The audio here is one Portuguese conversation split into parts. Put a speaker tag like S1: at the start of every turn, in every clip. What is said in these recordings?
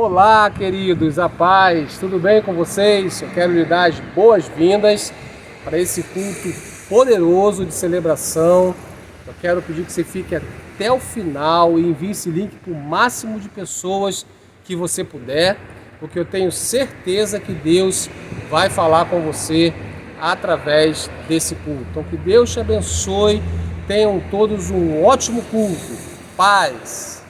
S1: Olá, queridos, a paz, tudo bem com vocês? Eu quero lhe dar as boas-vindas para esse culto poderoso de celebração. Eu quero pedir que você fique até o final e envie esse link para o máximo de pessoas que você puder, porque eu tenho certeza que Deus vai falar com você através desse culto. Então, que Deus te abençoe, tenham todos um ótimo culto. Paz!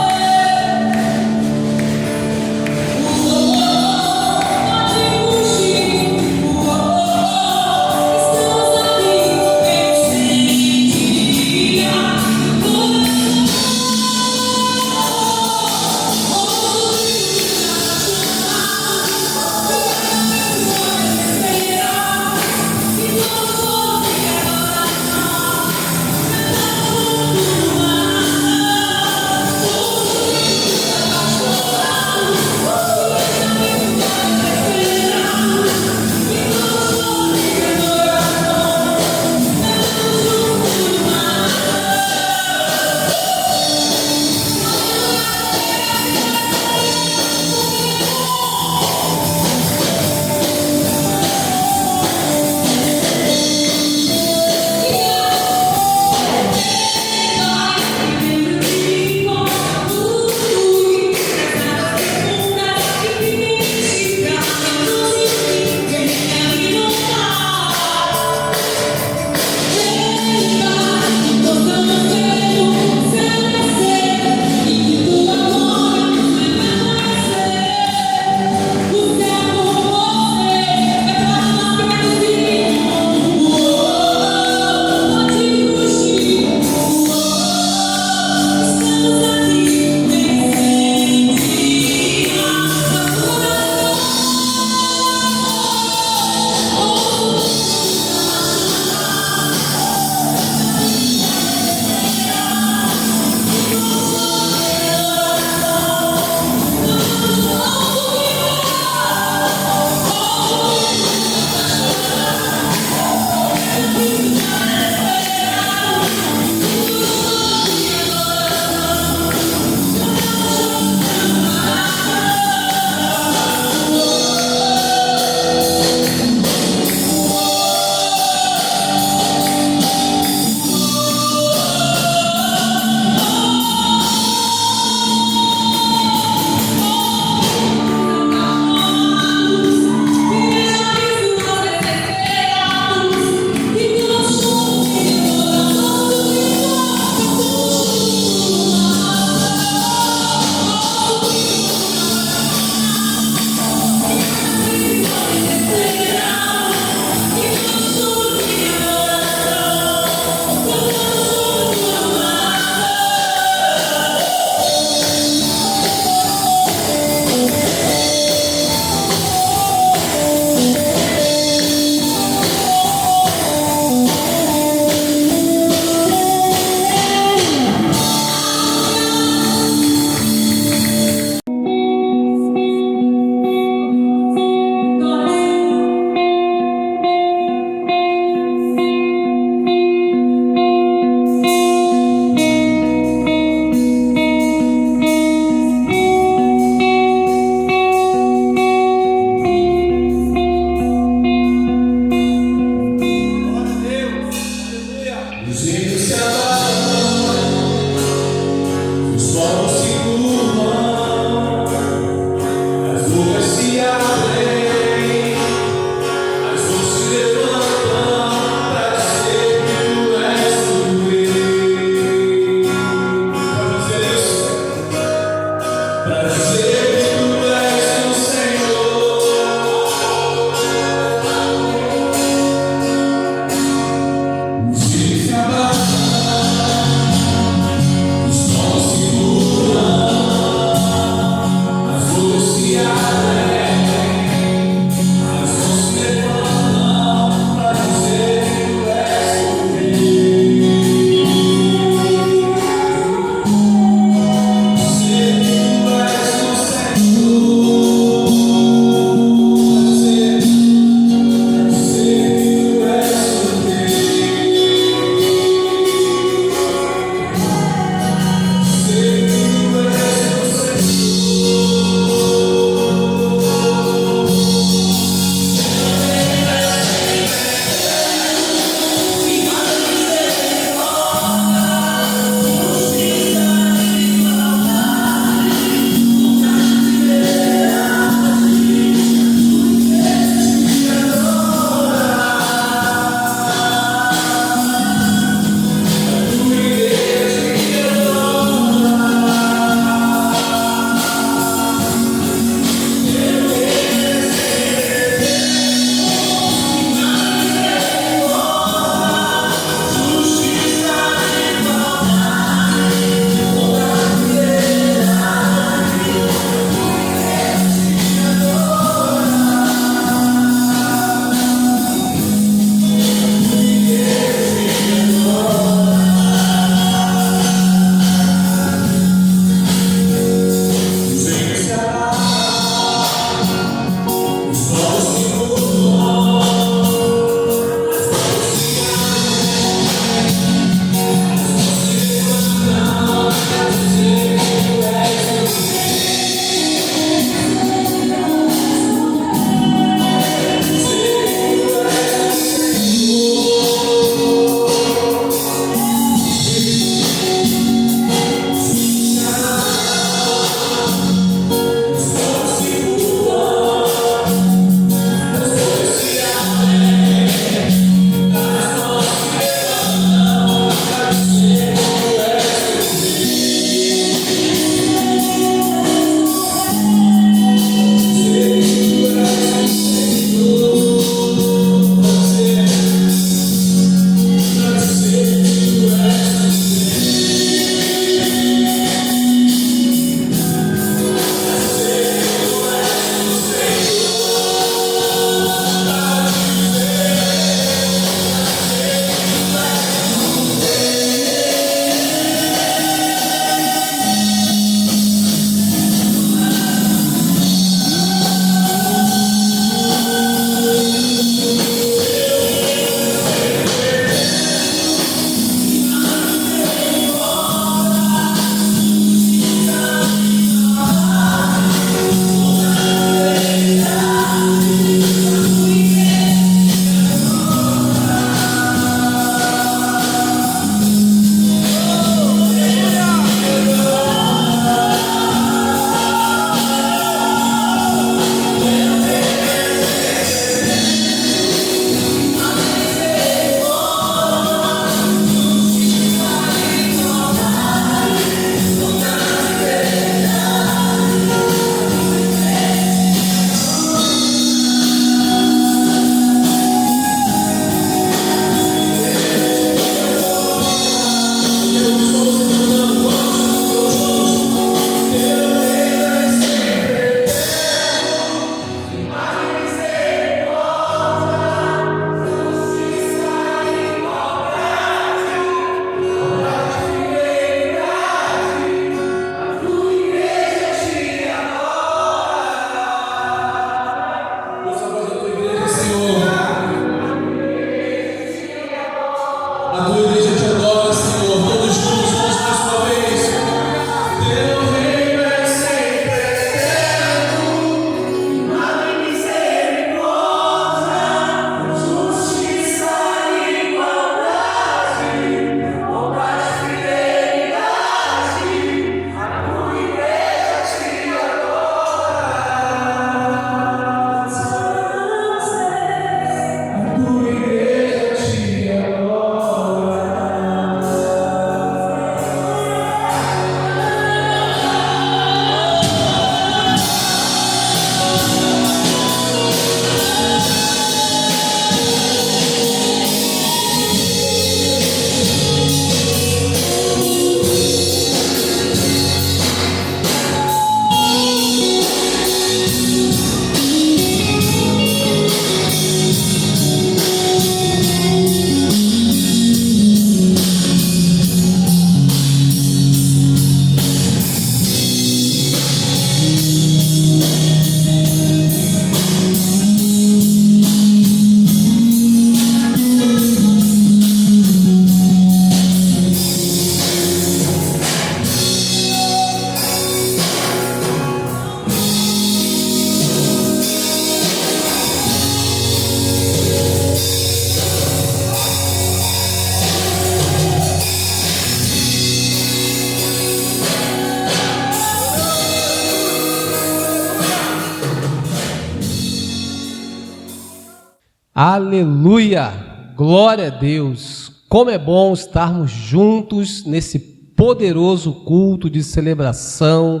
S1: Aleluia! Glória a Deus! Como é bom estarmos juntos nesse poderoso culto de celebração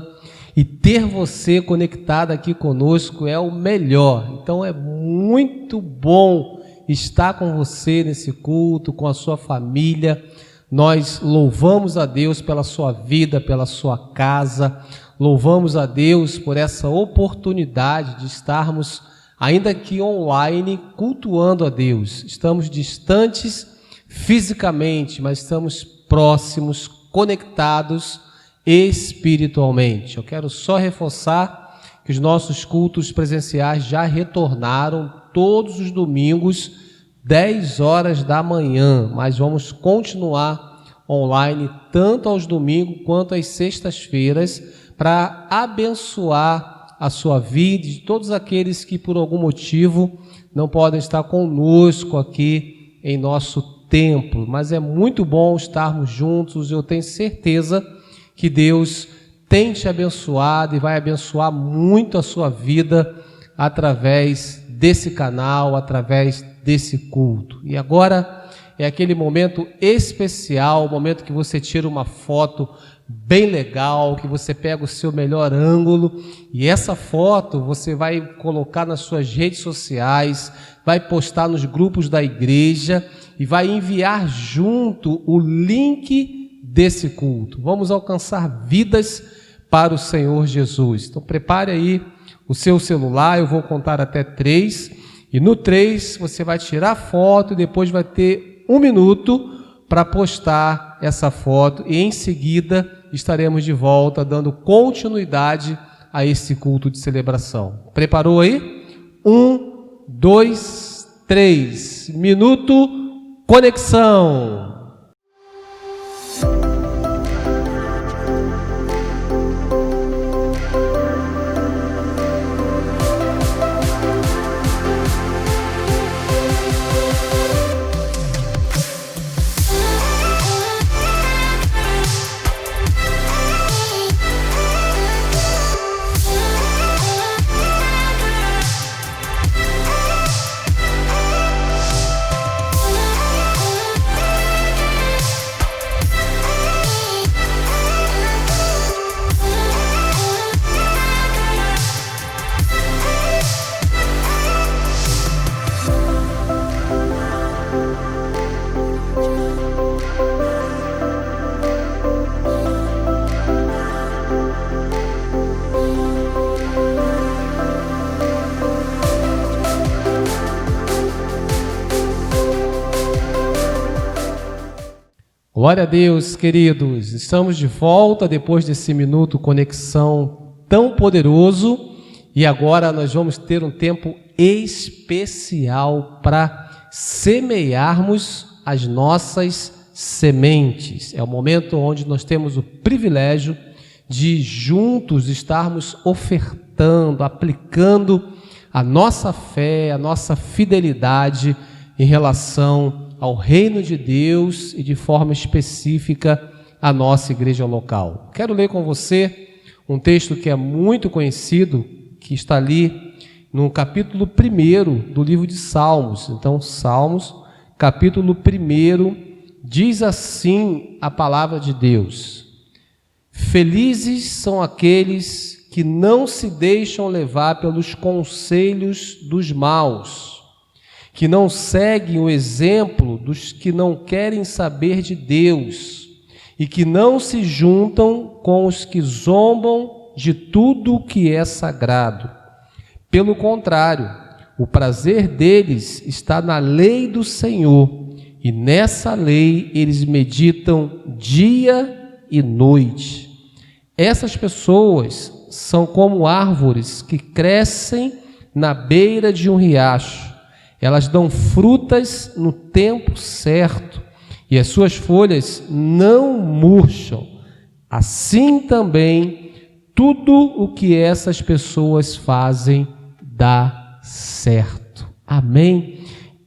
S1: e ter você conectado aqui conosco é o melhor. Então é muito bom estar com você nesse culto, com a sua família. Nós louvamos a Deus pela sua vida, pela sua casa. Louvamos a Deus por essa oportunidade de estarmos ainda aqui online, cultuando a Deus. Estamos distantes fisicamente, mas estamos próximos, conectados espiritualmente. Eu quero só reforçar que os nossos cultos presenciais já retornaram todos os domingos, 10 horas da manhã, mas vamos continuar online tanto aos domingos quanto às sextas-feiras para abençoar a sua vida e de todos aqueles que por algum motivo não podem estar conosco aqui em nosso templo, mas é muito bom estarmos juntos. Eu tenho certeza que Deus tem te abençoado e vai abençoar muito a sua vida através desse canal, através desse culto. E agora é aquele momento especial, o momento que você tira uma foto bem legal, que você pega o seu melhor ângulo e essa foto você vai colocar nas suas redes sociais, vai postar nos grupos da igreja e vai enviar junto o link desse culto. Vamos alcançar vidas para o Senhor Jesus. Então prepare aí o seu celular, eu vou contar até 3 e no 3 você vai tirar a foto e depois vai ter 1 minuto para postar essa foto e em seguida estaremos de volta dando continuidade a esse culto de celebração. Preparou aí? 1, 2, 3. Minuto, conexão. Glória a Deus, queridos. Estamos de volta depois desse minuto conexão tão poderoso e agora nós vamos ter um tempo especial para semearmos as nossas sementes. É o momento onde nós temos o privilégio de juntos estarmos ofertando, aplicando a nossa fé, a nossa fidelidade em relação ao reino de Deus e de forma específica a nossa igreja local. Quero ler com você um texto que é muito conhecido, que está ali no capítulo 1 do livro de Salmos. Então, Salmos, capítulo 1, diz assim a palavra de Deus: felizes são aqueles que não se deixam levar pelos conselhos dos maus, que não seguem o exemplo dos que não querem saber de Deus e que não se juntam com os que zombam de tudo o que é sagrado. Pelo contrário, o prazer deles está na lei do Senhor e nessa lei eles meditam dia e noite. Essas pessoas são como árvores que crescem na beira de um riacho. Elas dão frutas no tempo certo e as suas folhas não murcham. Assim também, tudo o que essas pessoas fazem dá certo. Amém?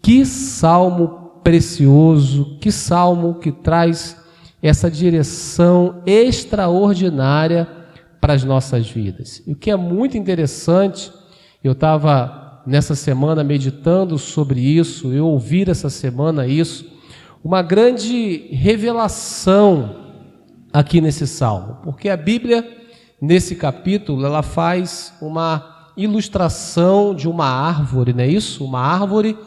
S1: Que salmo precioso, que salmo que traz essa direção extraordinária para as nossas vidas. E o que é muito interessante, eu estava nessa semana meditando sobre isso, eu ouvi essa semana isso, uma grande revelação aqui nesse salmo, porque a Bíblia, nesse capítulo, ela faz uma ilustração de uma árvore, não é isso? Uma árvore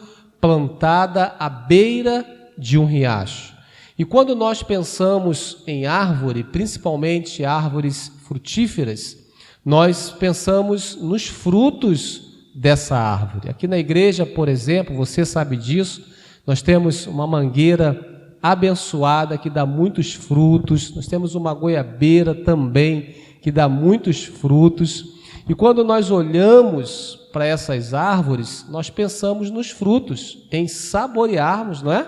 S1: plantada à beira de um riacho. E quando nós pensamos em árvore, principalmente árvores frutíferas, nós pensamos nos frutos dessa árvore. Aqui na igreja, por exemplo, você sabe disso, nós temos uma mangueira abençoada que dá muitos frutos, nós temos uma goiabeira também que dá muitos frutos, e quando nós olhamos para essas árvores, nós pensamos nos frutos, em saborearmos, não é?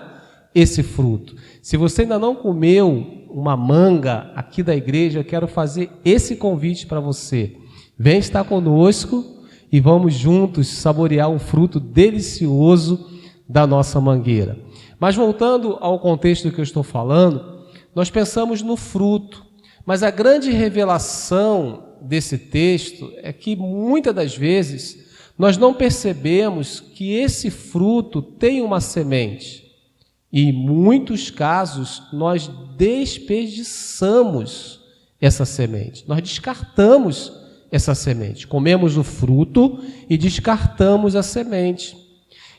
S1: Esse fruto. Se você ainda não comeu uma manga aqui da igreja, eu quero fazer esse convite para você. Vem estar conosco e vamos juntos saborear um fruto delicioso da nossa mangueira. Mas voltando ao contexto que eu estou falando, nós pensamos no fruto, mas a grande revelação desse texto é que muitas das vezes nós não percebemos que esse fruto tem uma semente. E em muitos casos nós desperdiçamos essa semente, nós descartamos essa semente, comemos o fruto e descartamos a semente.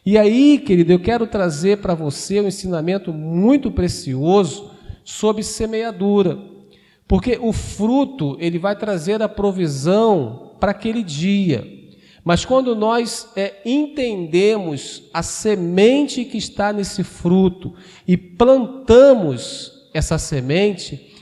S1: E aí, querido, eu quero trazer para você um ensinamento muito precioso sobre semeadura, porque o fruto ele vai trazer a provisão para aquele dia. Mas quando nós entendemos a semente que está nesse fruto e plantamos essa semente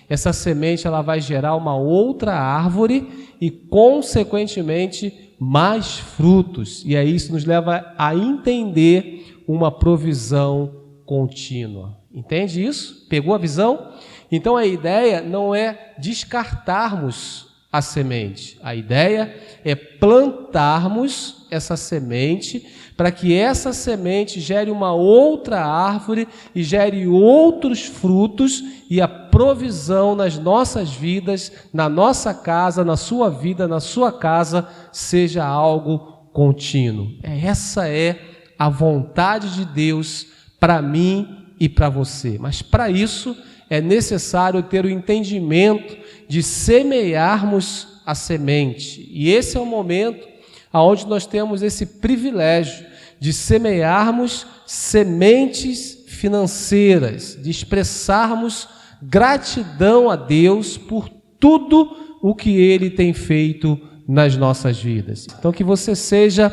S1: ela vai gerar uma outra árvore e, consequentemente, mais frutos. E aí isso nos leva a entender uma provisão contínua. Entende isso? Pegou a visão? Então a ideia não é descartarmos a semente. A ideia é plantarmos essa semente para que essa semente gere uma outra árvore e gere outros frutos e a provisão nas nossas vidas, na nossa casa, na sua vida, na sua casa, seja algo contínuo. Essa é a vontade de Deus para mim e para você. Mas para isso é necessário ter o entendimento de semearmos a semente. E esse é o momento onde nós temos esse privilégio de semearmos sementes financeiras, de expressarmos gratidão a Deus por tudo o que Ele tem feito nas nossas vidas. Então que você seja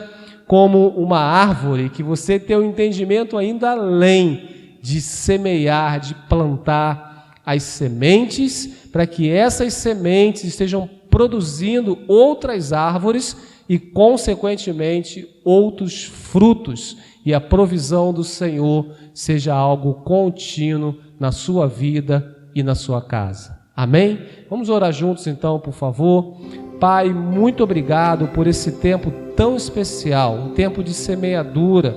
S1: como uma árvore, que você tenha um entendimento ainda além de semear, de plantar as sementes, para que essas sementes estejam produzindo outras árvores e, consequentemente, outros frutos, e a provisão do Senhor seja algo contínuo na sua vida e na sua casa. Amém? Vamos orar juntos então, por favor. Pai, muito obrigado por esse tempo tão especial, um tempo de semeadura,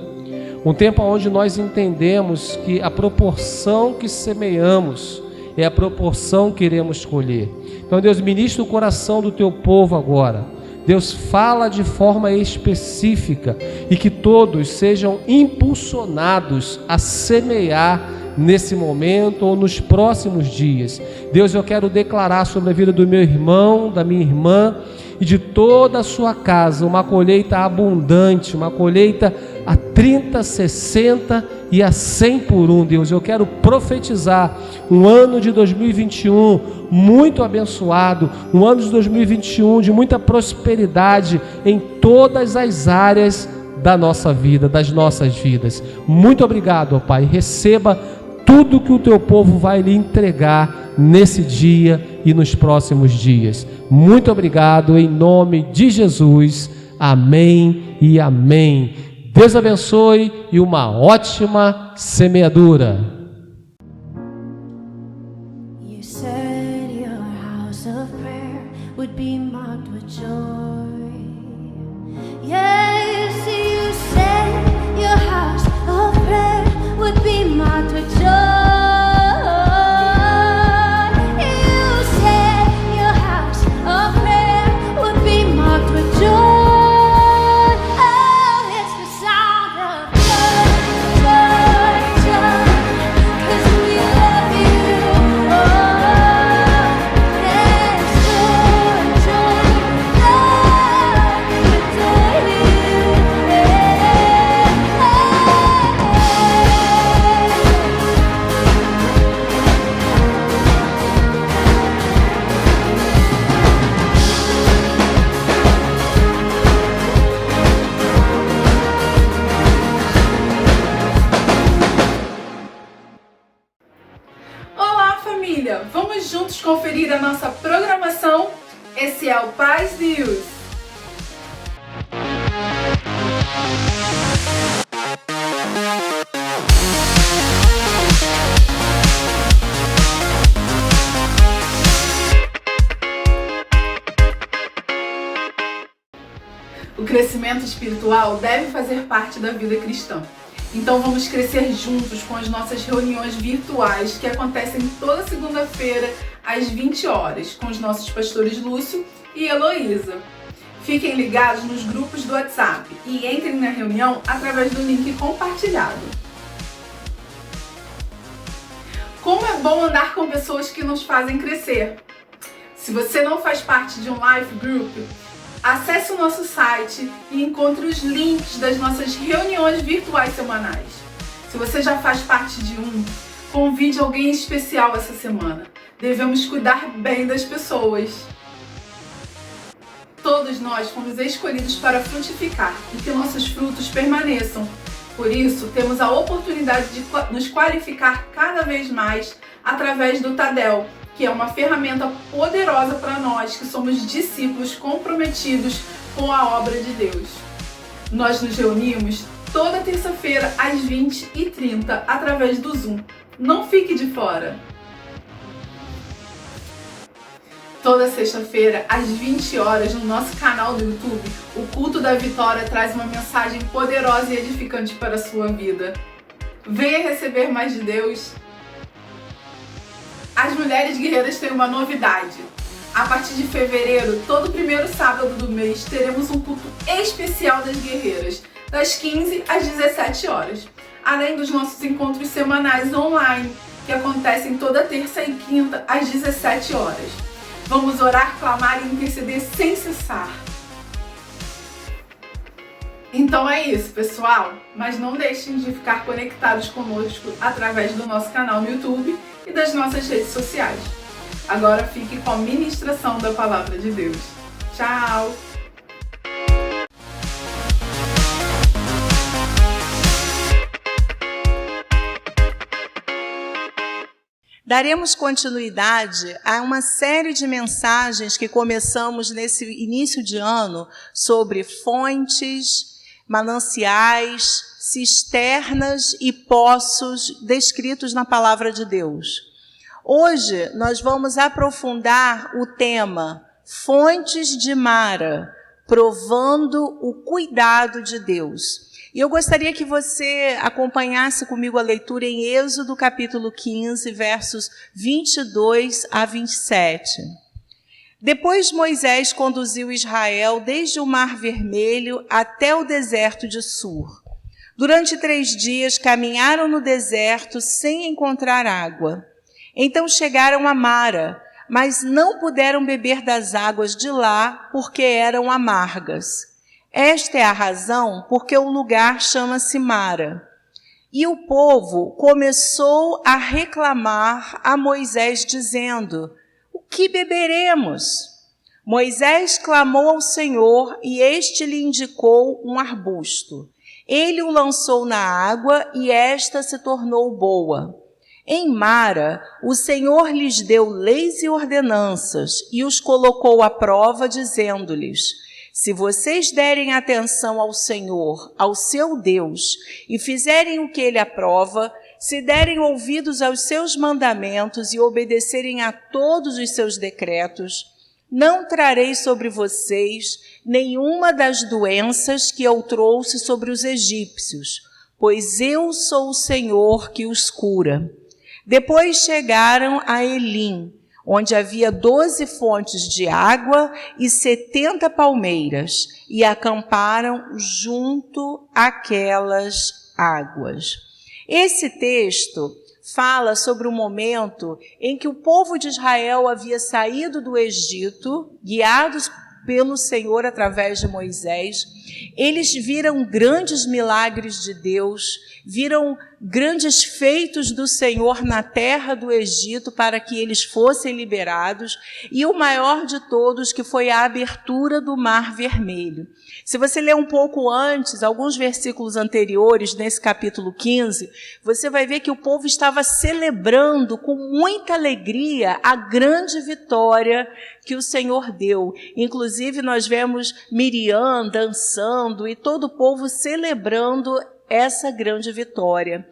S1: um tempo onde nós entendemos que a proporção que semeamos é a proporção que iremos colher. Então, Deus, ministra o coração do teu povo agora. Deus, fala de forma específica e que todos sejam impulsionados a semear nesse momento ou nos próximos dias. Deus, eu quero declarar sobre a vida do meu irmão, da minha irmã e de toda a sua casa uma colheita abundante, uma colheita a 30, 60 e a 100 por um. Deus, eu quero profetizar um ano de 2021 muito abençoado, um ano de 2021 de muita prosperidade em todas as áreas da nossa vida, das nossas vidas. Muito obrigado, ó Pai. Receba tudo que o teu povo vai lhe entregar nesse dia e nos próximos dias. Muito obrigado, em nome de Jesus. Amém e amém. Deus abençoe e uma ótima semeadura. You said your house of prayer would be marked with joy. Yes, you said your house of prayer would be marked with joy. You said your house of prayer would be marked with joy. Oh,
S2: juntos conferir a nossa programação? Esse é o Paz News. O crescimento espiritual deve fazer parte da vida cristã. Então vamos crescer juntos com as nossas reuniões virtuais que acontecem toda segunda-feira às 20 horas com os nossos pastores Lúcio e Heloísa. Fiquem ligados nos grupos do WhatsApp e entrem na reunião através do link compartilhado. Como é bom andar com pessoas que nos fazem crescer. Se você não faz parte de um life group, acesse o nosso site e encontre os links das nossas reuniões virtuais semanais. Se você já faz parte de um, convide alguém especial essa semana. Devemos cuidar bem das pessoas. Todos nós fomos escolhidos para frutificar e que nossos frutos permaneçam. Por isso, temos a oportunidade de nos qualificar cada vez mais através do Tadel, que é uma ferramenta poderosa para nós que somos discípulos comprometidos com a obra de Deus. Nós nos reunimos toda terça-feira às 20h30 através do Zoom. Não fique de fora! Toda sexta-feira, às 20 horas, no nosso canal do YouTube, o Culto da Vitória traz uma mensagem poderosa e edificante para a sua vida. Venha receber mais de Deus! As Mulheres Guerreiras têm uma novidade. A partir de fevereiro, todo primeiro sábado do mês, teremos um culto especial das guerreiras, das 15 às 17 horas, além dos nossos encontros semanais online, que acontecem toda terça e quinta às 17 horas. Vamos orar, clamar e interceder sem cessar. Então é isso, pessoal. Mas não deixem de ficar conectados conosco através do nosso canal no YouTube e das nossas redes sociais. Agora fique com a ministração da Palavra de Deus. Tchau!
S3: Daremos continuidade a uma série de mensagens que começamos nesse início de ano sobre fontes, mananciais, cisternas e poços descritos na Palavra de Deus. Hoje nós vamos aprofundar o tema Fontes de Mara, provando o cuidado de Deus. E eu gostaria que você acompanhasse comigo a leitura em Êxodo capítulo 15, versos 22 a 27. Depois Moisés conduziu Israel desde o Mar Vermelho até o deserto de Sur. Durante 3 dias caminharam no deserto sem encontrar água. Então chegaram a Mara, mas não puderam beber das águas de lá porque eram amargas. Esta é a razão porque o lugar chama-se Mara. E o povo começou a reclamar a Moisés, dizendo: o que beberemos? Moisés clamou ao Senhor e este lhe indicou um arbusto. Ele o lançou na água e esta se tornou boa. Em Mara, o Senhor lhes deu leis e ordenanças e os colocou à prova, dizendo-lhes: se vocês derem atenção ao Senhor, ao seu Deus, e fizerem o que ele aprova, se derem ouvidos aos seus mandamentos e obedecerem a todos os seus decretos, não trarei sobre vocês nenhuma das doenças que eu trouxe sobre os egípcios, pois eu sou o Senhor que os cura. Depois chegaram a Elim, onde havia 12 fontes de água e 70 palmeiras, e acamparam junto àquelas águas. Esse texto fala sobre o momento em que o povo de Israel havia saído do Egito, guiados pelo Senhor através de Moisés, Eles viram grandes milagres de Deus, viram grandes feitos do Senhor na terra do Egito para que eles fossem liberados, e o maior de todos, que foi a abertura do Mar Vermelho. Se você ler um pouco antes, alguns versículos anteriores, nesse capítulo 15, você vai ver que o povo estava celebrando com muita alegria a grande vitória que o Senhor deu. Inclusive, nós vemos Miriam dançando e todo o povo celebrando essa grande vitória.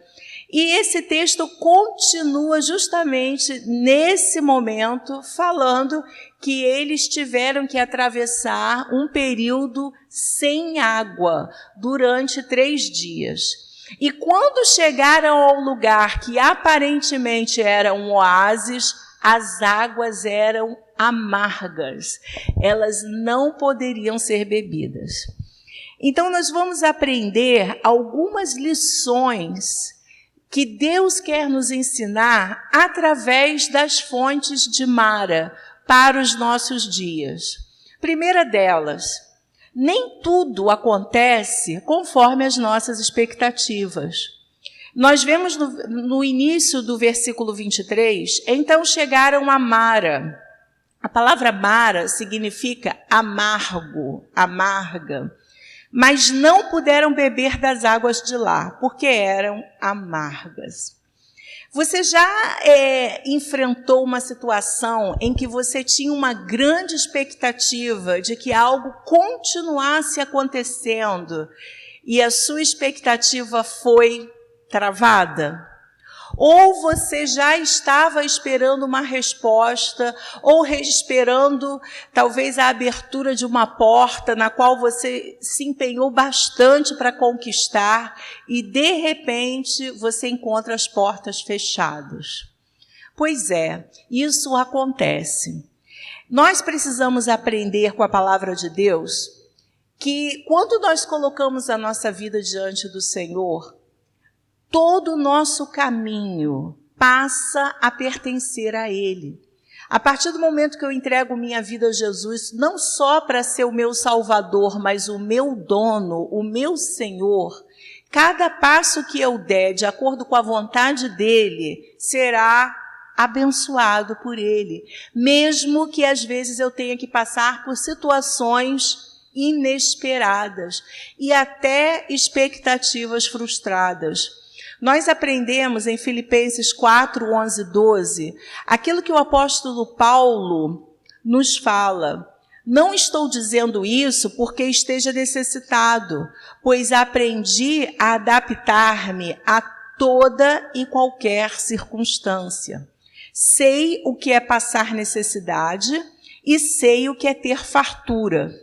S3: E esse texto continua justamente nesse momento, falando que eles tiveram que atravessar um período sem água durante 3 dias. E quando chegaram ao lugar que aparentemente era um oásis, as águas eram amargas. Elas não poderiam ser bebidas. Então, nós vamos aprender algumas lições que Deus quer nos ensinar através das fontes de Mara para os nossos dias. Primeira delas, nem tudo acontece conforme as nossas expectativas. Nós vemos no início do versículo 23, então chegaram a Mara. A palavra Mara significa amargo, amarga. Mas não puderam beber das águas de lá, porque eram amargas. Você já enfrentou uma situação em que você tinha uma grande expectativa de que algo continuasse acontecendo e a sua expectativa foi travada? Ou você já estava esperando uma resposta, ou esperando talvez a abertura de uma porta na qual você se empenhou bastante para conquistar e, de repente, você encontra as portas fechadas. Pois é, isso acontece. Nós precisamos aprender com a palavra de Deus que, quando nós colocamos a nossa vida diante do Senhor, todo o nosso caminho passa a pertencer a Ele. A partir do momento que eu entrego minha vida a Jesus, não só para ser o meu Salvador, mas o meu dono, o meu Senhor, cada passo que eu der, de acordo com a vontade dEle, será abençoado por Ele. Mesmo que às vezes eu tenha que passar por situações inesperadas e até expectativas frustradas. Nós aprendemos em Filipenses 4, 11, 12, aquilo que o apóstolo Paulo nos fala. Não estou dizendo isso porque esteja necessitado, pois aprendi a adaptar-me a toda e qualquer circunstância. Sei o que é passar necessidade e sei o que é ter fartura.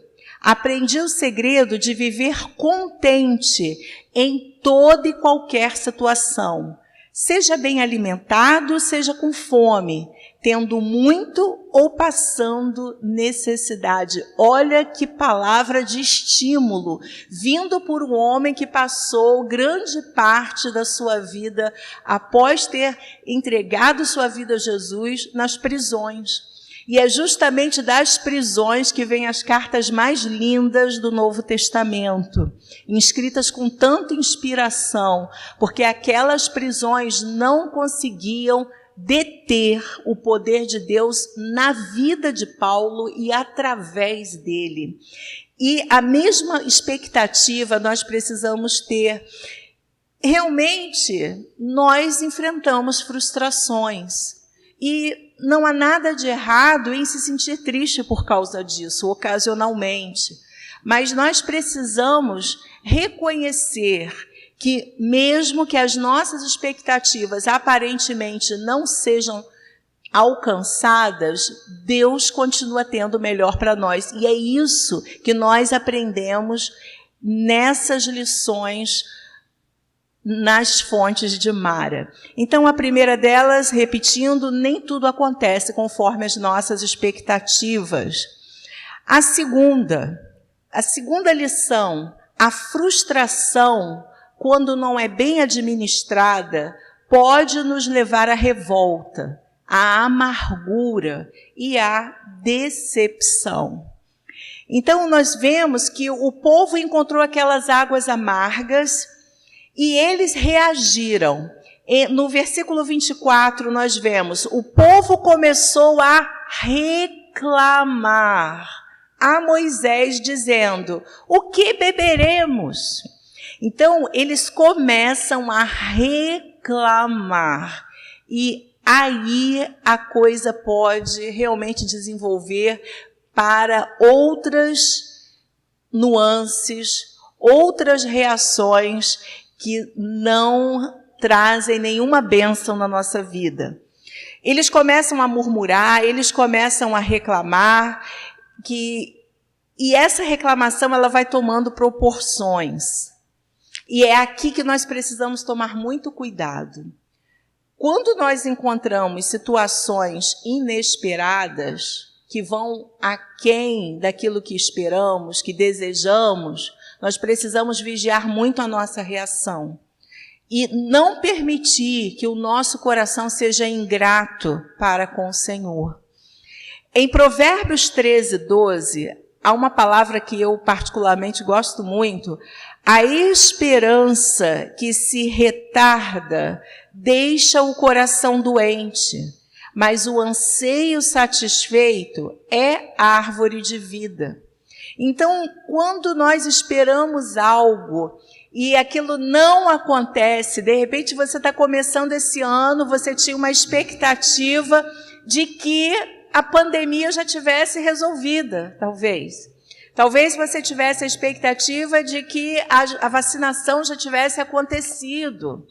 S3: Aprendi o segredo de viver contente em toda e qualquer situação. Seja bem alimentado, seja com fome, tendo muito ou passando necessidade. Olha que palavra de estímulo, vindo por um homem que passou grande parte da sua vida, após ter entregado sua vida a Jesus, nas prisões. E é justamente das prisões que vêm as cartas mais lindas do Novo Testamento, escritas com tanta inspiração, porque aquelas prisões não conseguiam deter o poder de Deus na vida de Paulo e através dele. E a mesma expectativa nós precisamos ter. Realmente, nós enfrentamos frustrações e não há nada de errado em se sentir triste por causa disso, ocasionalmente. Mas nós precisamos reconhecer que, mesmo que as nossas expectativas aparentemente não sejam alcançadas, Deus continua tendo o melhor para nós. E é isso que nós aprendemos nessas lições nas fontes de Mara. Então, a primeira delas, repetindo, nem tudo acontece conforme as nossas expectativas. A segunda lição, a frustração, quando não é bem administrada, pode nos levar à revolta, à amargura e à decepção. Então, nós vemos que o povo encontrou aquelas águas amargas e eles reagiram. No versículo 24, nós vemos, o povo começou a reclamar a Moisés, dizendo, o que beberemos? Então, eles começam a reclamar. E aí a coisa pode realmente desenvolver para outras nuances, outras reações que não trazem nenhuma bênção na nossa vida. Eles começam a murmurar, eles começam a reclamar, e essa reclamação ela vai tomando proporções. E é aqui que nós precisamos tomar muito cuidado. Quando nós encontramos situações inesperadas, que vão aquém daquilo que esperamos, que desejamos, nós precisamos vigiar muito a nossa reação. E não permitir que o nosso coração seja ingrato para com o Senhor. Em Provérbios 13, 12, há uma palavra que eu particularmente gosto muito. A esperança que se retarda deixa o coração doente, mas o anseio satisfeito é árvore de vida. Então, quando nós esperamos algo e aquilo não acontece, de repente você está começando esse ano, você tinha uma expectativa de que a pandemia já tivesse resolvida, talvez. Talvez você tivesse a expectativa de que a vacinação já tivesse acontecido.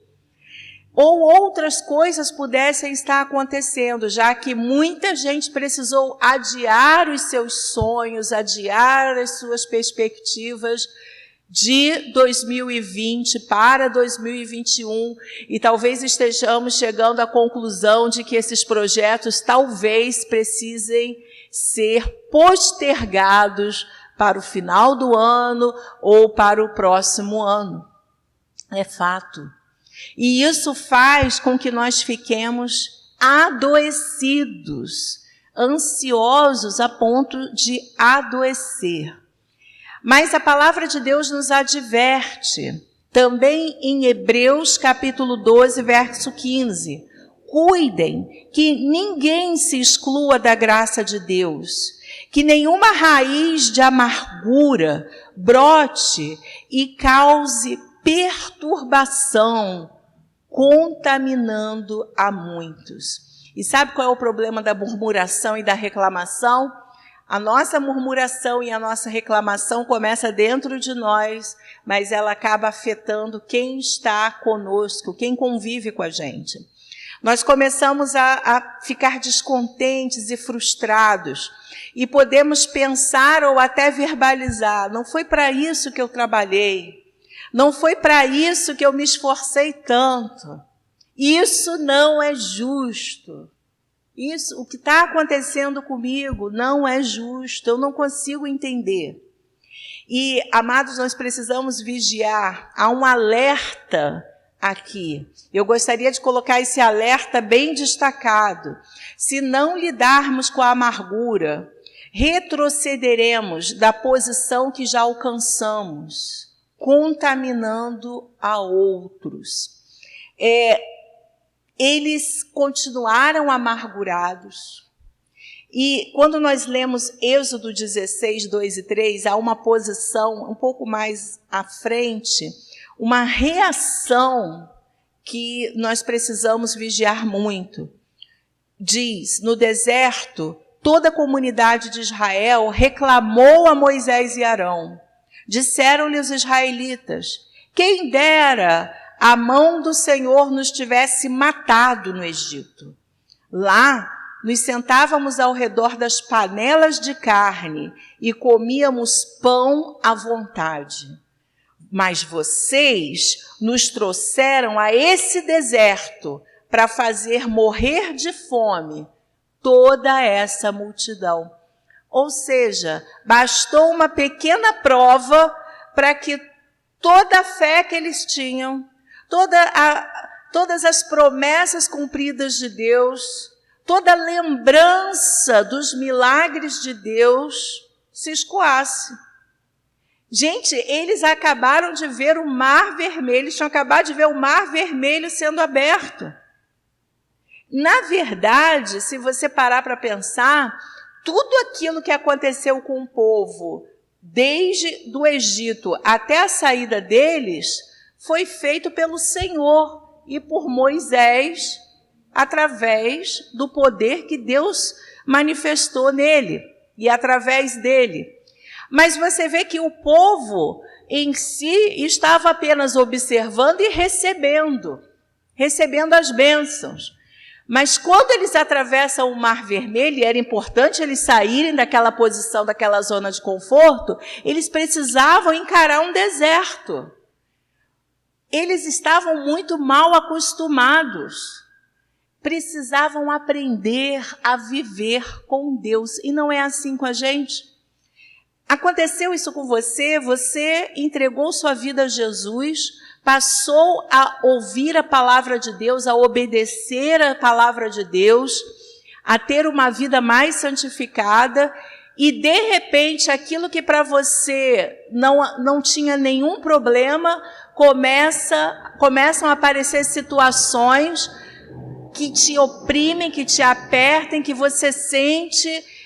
S3: Ou outras coisas pudessem estar acontecendo, já que muita gente precisou adiar os seus sonhos, adiar as suas perspectivas de 2020 para 2021, e talvez estejamos chegando à conclusão de que esses projetos talvez precisem ser postergados para o final do ano ou para o próximo ano. É fato. E isso faz com que nós fiquemos adoecidos, ansiosos a ponto de adoecer. Mas a palavra de Deus nos adverte, também em Hebreus capítulo 12, verso 15. Cuidem que ninguém se exclua da graça de Deus, que nenhuma raiz de amargura brote e cause perturbação, contaminando a muitos. E sabe qual é o problema da murmuração e da reclamação? A nossa murmuração e a nossa reclamação começa dentro de nós, mas ela acaba afetando quem está conosco, quem convive com a gente. Nós começamos a ficar descontentes e frustrados, e podemos pensar ou até verbalizar, não foi para isso que eu trabalhei, não foi para isso que eu me esforcei tanto, isso não é justo. Isso, o que está acontecendo comigo não é justo, eu não consigo entender. E, amados, nós precisamos vigiar, há um alerta aqui. Eu gostaria de colocar esse alerta bem destacado. Se não lidarmos com a amargura, retrocederemos da posição que já alcançamos, contaminando a outros. Eles continuaram amargurados. E quando nós lemos Êxodo 16, 2 e 3, há uma posição um pouco mais à frente, uma reação que nós precisamos vigiar muito. Diz, no deserto, toda a comunidade de Israel reclamou a Moisés e Arão. Disseram-lhe os israelitas, quem dera a mão do Senhor nos tivesse matado no Egito. Lá, nos sentávamos ao redor das panelas de carne e comíamos pão à vontade. Mas vocês nos trouxeram a esse deserto para fazer morrer de fome toda essa multidão. Ou seja, bastou uma pequena prova para que toda a fé que eles tinham, todas as promessas cumpridas de Deus, toda a lembrança dos milagres de Deus se escoasse. Gente, eles acabaram de ver o Mar Vermelho, eles tinham acabado de ver o Mar Vermelho sendo aberto. Na verdade, se você parar para pensar, tudo aquilo que aconteceu com o povo, desde do Egito até a saída deles, foi feito pelo Senhor e por Moisés, através do poder que Deus manifestou nele e através dele. Mas você vê que o povo em si estava apenas observando e recebendo as bênçãos. Mas quando eles atravessam o Mar Vermelho, e era importante eles saírem daquela posição, daquela zona de conforto, eles precisavam encarar um deserto. Eles estavam muito mal acostumados. Precisavam aprender a viver com Deus. E não é assim com a gente. Aconteceu isso com você, você entregou sua vida a Jesus, passou a ouvir a palavra de Deus, a obedecer a palavra de Deus, a ter uma vida mais santificada, e de repente aquilo que para você não tinha nenhum problema, começam a aparecer situações que te oprimem, que te apertem, que você sente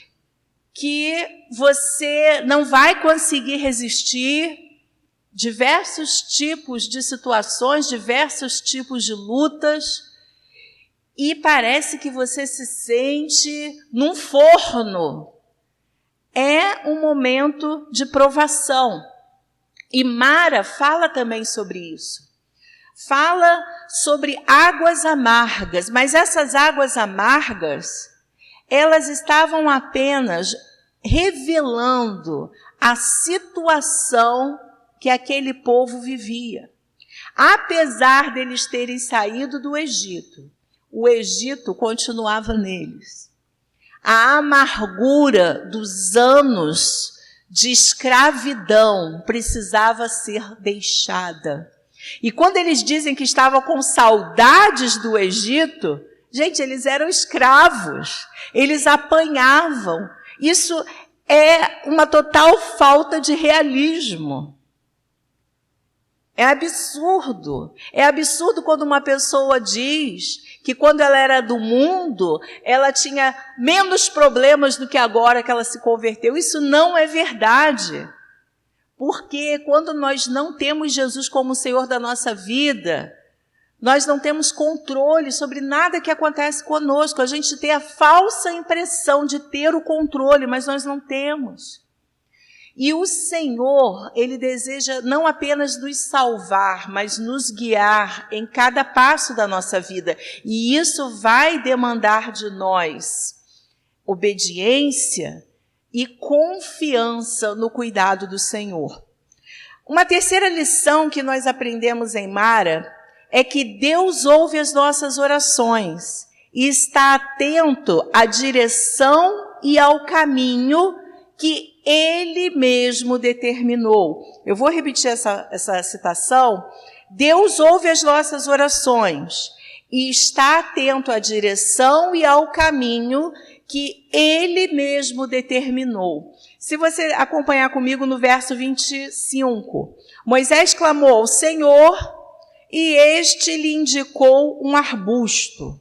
S3: que você não vai conseguir resistir. Diversos tipos de situações, diversos tipos de lutas, e parece que você se sente num forno. É um momento de provação. E Mara fala também sobre isso. Fala sobre águas amargas, mas essas águas amargas, elas estavam apenas revelando a situação que aquele povo vivia. Apesar deles terem saído do Egito, o Egito continuava neles. A amargura dos anos de escravidão precisava ser deixada. E quando eles dizem que estavam com saudades do Egito, gente, eles eram escravos, eles apanhavam. Isso é uma total falta de realismo. É absurdo. É absurdo quando uma pessoa diz que quando ela era do mundo, ela tinha menos problemas do que agora que ela se converteu. Isso não é verdade. Porque quando nós não temos Jesus como Senhor da nossa vida, nós não temos controle sobre nada que acontece conosco. A gente tem a falsa impressão de ter o controle, mas nós não temos. E o Senhor, Ele deseja não apenas nos salvar, mas nos guiar em cada passo da nossa vida. E isso vai demandar de nós obediência e confiança no cuidado do Senhor. Uma terceira lição que nós aprendemos em Mara é que Deus ouve as nossas orações e está atento à direção e ao caminho que Ele mesmo determinou. Eu vou repetir essa citação. Deus ouve as nossas orações e está atento à direção e ao caminho que Ele mesmo determinou. Se você acompanhar comigo no verso 25, Moisés clamou ao Senhor e este lhe indicou um arbusto.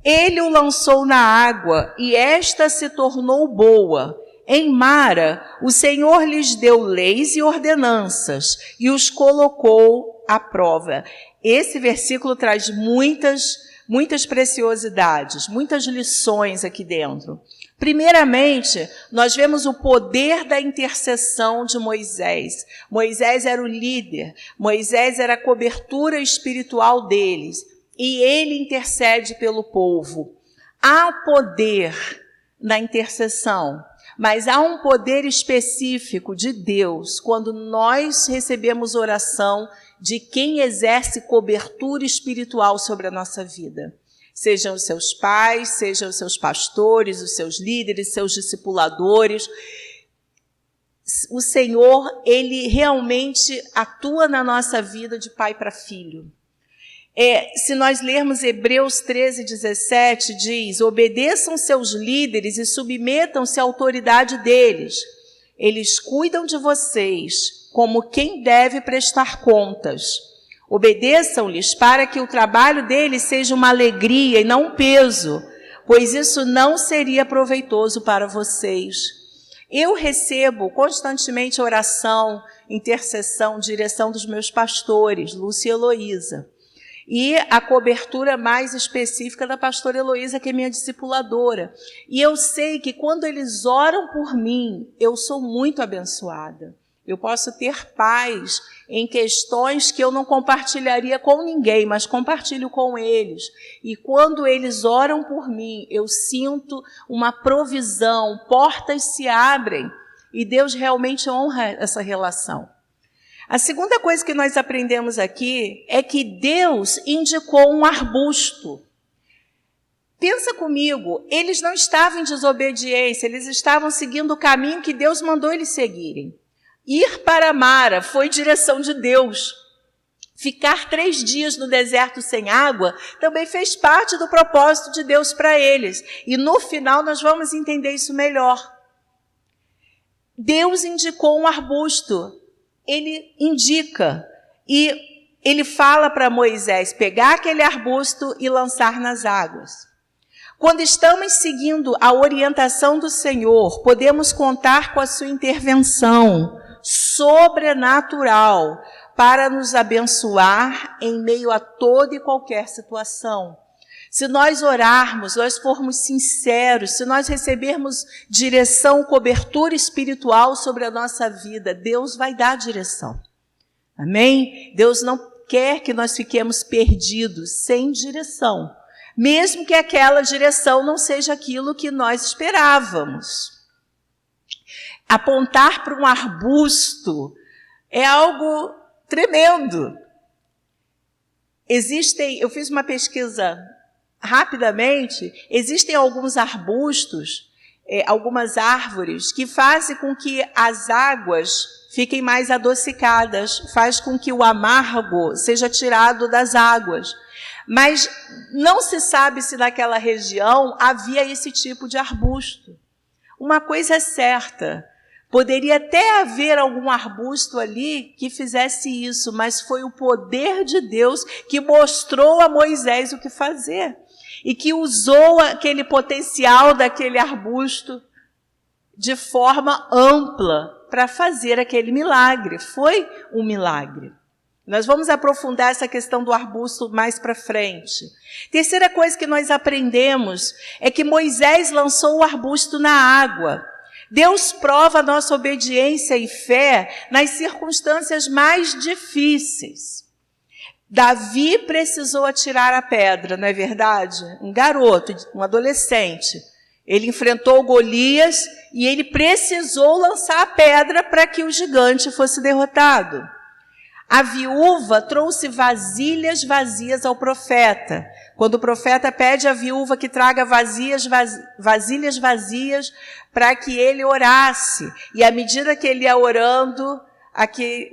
S3: Ele o lançou na água e esta se tornou boa. Em Mara, o Senhor lhes deu leis e ordenanças e os colocou à prova. Esse versículo traz muitas preciosidades, muitas lições aqui dentro. Primeiramente, nós vemos o poder da intercessão de Moisés. Moisés era o líder, Moisés era a cobertura espiritual deles, e ele intercede pelo povo. Há poder na intercessão. Mas há um poder específico de Deus quando nós recebemos oração de quem exerce cobertura espiritual sobre a nossa vida. Sejam os seus pais, sejam os seus pastores, os seus líderes, seus discipuladores. O Senhor, Ele realmente atua na nossa vida de pai para filho. Se nós lermos Hebreus 13:17, diz: obedeçam seus líderes e submetam-se à autoridade deles. Eles cuidam de vocês como quem deve prestar contas. Obedeçam-lhes para que o trabalho deles seja uma alegria e não um peso, pois isso não seria proveitoso para vocês. Eu recebo constantemente oração, intercessão, direção dos meus pastores, Lúcia e Heloísa. E a cobertura mais específica da pastora Heloísa, que é minha discipuladora. E eu sei que quando eles oram por mim, eu sou muito abençoada. Eu posso ter paz em questões que eu não compartilharia com ninguém, mas compartilho com eles. E quando eles oram por mim, eu sinto uma provisão, portas se abrem e Deus realmente honra essa relação. A segunda coisa que nós aprendemos aqui é que Deus indicou um arbusto. Pensa comigo, eles não estavam em desobediência, eles estavam seguindo o caminho que Deus mandou eles seguirem. Ir para Mara foi direção de Deus. Ficar 3 dias no deserto sem água também fez parte do propósito de Deus para eles. E no final nós vamos entender isso melhor. Deus indicou um arbusto. Ele indica e ele fala para Moisés pegar aquele arbusto e lançar nas águas. Quando estamos seguindo a orientação do Senhor, podemos contar com a sua intervenção sobrenatural para nos abençoar em meio a toda e qualquer situação. Se nós orarmos, nós formos sinceros, se nós recebermos direção, cobertura espiritual sobre a nossa vida, Deus vai dar direção. Amém? Deus não quer que nós fiquemos perdidos, sem direção, mesmo que aquela direção não seja aquilo que nós esperávamos. Apontar para um arbusto é algo tremendo. Eu fiz uma pesquisa rapidamente, existem alguns arbustos, algumas árvores que fazem com que as águas fiquem mais adocicadas, faz com que o amargo seja tirado das águas. Mas não se sabe se naquela região havia esse tipo de arbusto. Uma coisa é certa, poderia até haver algum arbusto ali que fizesse isso, mas foi o poder de Deus que mostrou a Moisés o que fazer. E que usou aquele potencial daquele arbusto de forma ampla para fazer aquele milagre. Foi um milagre. Nós vamos aprofundar essa questão do arbusto mais para frente. Terceira coisa que nós aprendemos é que Moisés lançou o arbusto na água. Deus prova a nossa obediência e fé nas circunstâncias mais difíceis. Davi precisou atirar a pedra, não é verdade? Um garoto, um adolescente. Ele enfrentou Golias e ele precisou lançar a pedra para que o gigante fosse derrotado. A viúva trouxe vasilhas vazias ao profeta. Quando o profeta pede à viúva que traga vasilhas vazias para que ele orasse. E à medida que ele ia orando,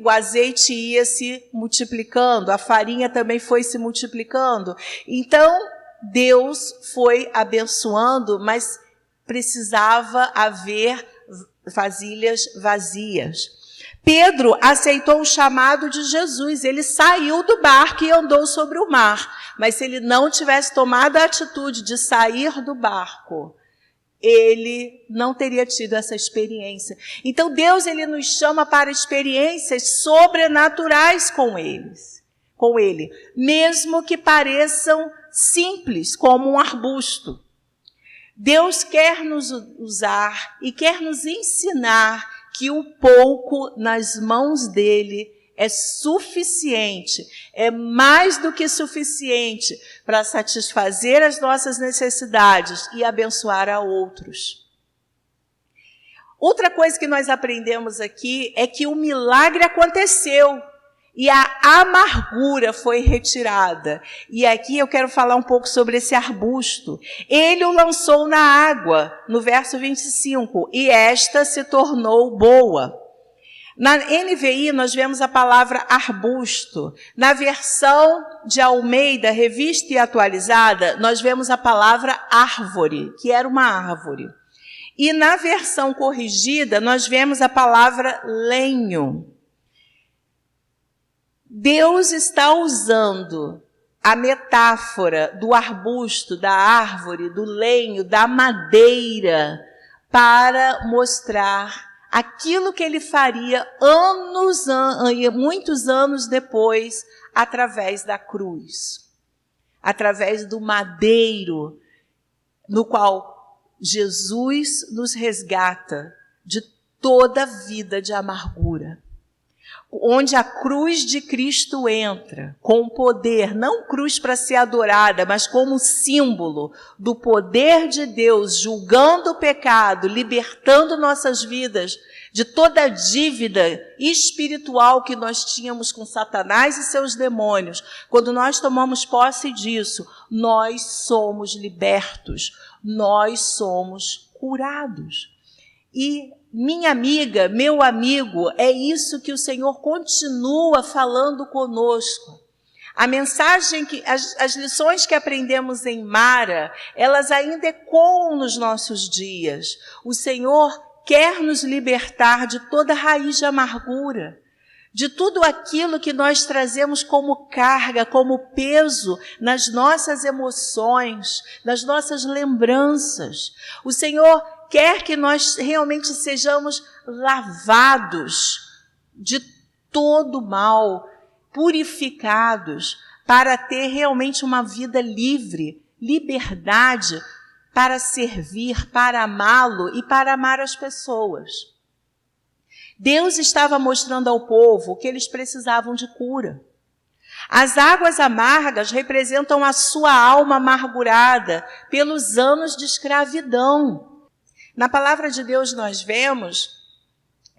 S3: o azeite ia se multiplicando, a farinha também foi se multiplicando. Então, Deus foi abençoando, mas precisava haver vasilhas vazias. Pedro aceitou o chamado de Jesus, ele saiu do barco e andou sobre o mar. Mas se ele não tivesse tomado a atitude de sair do barco, ele não teria tido essa experiência. Então Deus, ele nos chama para experiências sobrenaturais com ele, mesmo que pareçam simples, como um arbusto. Deus quer nos usar e quer nos ensinar que o pouco nas mãos dele é suficiente, é mais do que suficiente para satisfazer as nossas necessidades e abençoar a outros. Outra coisa que nós aprendemos aqui é que o milagre aconteceu e a amargura foi retirada. E aqui eu quero falar um pouco sobre esse arbusto. Ele o lançou na água, no verso 25, e esta se tornou boa. Na NVI, nós vemos a palavra arbusto. Na versão de Almeida, revista e atualizada, nós vemos a palavra árvore, que era uma árvore. E na versão corrigida, nós vemos a palavra lenho. Deus está usando a metáfora do arbusto, da árvore, do lenho, da madeira, para mostrar aquilo que ele faria muitos anos depois, através da cruz, através do madeiro, no qual Jesus nos resgata de toda vida de amargura. Onde a cruz de Cristo entra com poder, não cruz para ser adorada, mas como símbolo do poder de Deus, julgando o pecado, libertando nossas vidas de toda a dívida espiritual que nós tínhamos com Satanás e seus demônios. Quando nós tomamos posse disso, nós somos libertos, nós somos curados. E minha amiga, meu amigo, é isso que o Senhor continua falando conosco. A mensagem, as lições que aprendemos em Mara, elas ainda ecoam nos nossos dias. O Senhor quer nos libertar de toda raiz de amargura, de tudo aquilo que nós trazemos como carga, como peso nas nossas emoções, nas nossas lembranças. O Senhor quer que nós realmente sejamos lavados de todo mal, purificados, para ter realmente uma vida livre, liberdade para servir, para amá-lo e para amar as pessoas. Deus estava mostrando ao povo que eles precisavam de cura. As águas amargas representam a sua alma amargurada pelos anos de escravidão. Na palavra de Deus nós vemos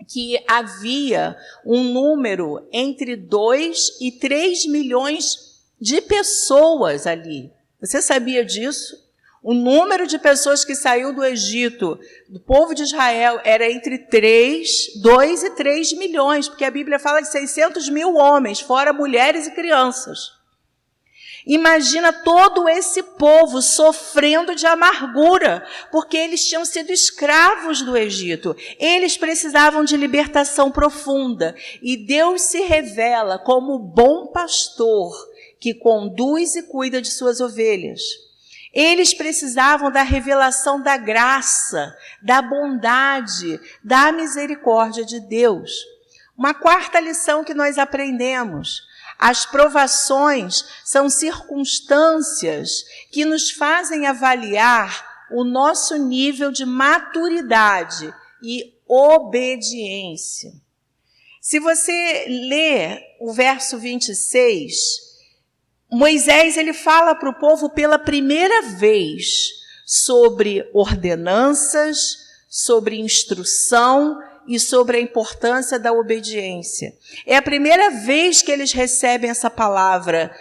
S3: que havia um número entre 2 e 3 milhões de pessoas ali. Você sabia disso? O número de pessoas que saiu do Egito, do povo de Israel, era entre 2 e 3 milhões, porque a Bíblia fala de 600 mil homens, fora mulheres e crianças. Imagina todo esse povo sofrendo de amargura, porque eles tinham sido escravos do Egito. Eles precisavam de libertação profunda. E Deus se revela como o bom pastor que conduz e cuida de suas ovelhas. Eles precisavam da revelação da graça, da bondade, da misericórdia de Deus. Uma quarta lição que nós aprendemos: as provações são circunstâncias que nos fazem avaliar o nosso nível de maturidade e obediência. Se você ler o verso 26, Moisés ele fala para o povo pela primeira vez sobre ordenanças, sobre instrução e sobre a importância da obediência. É a primeira vez que eles recebem essa palavra.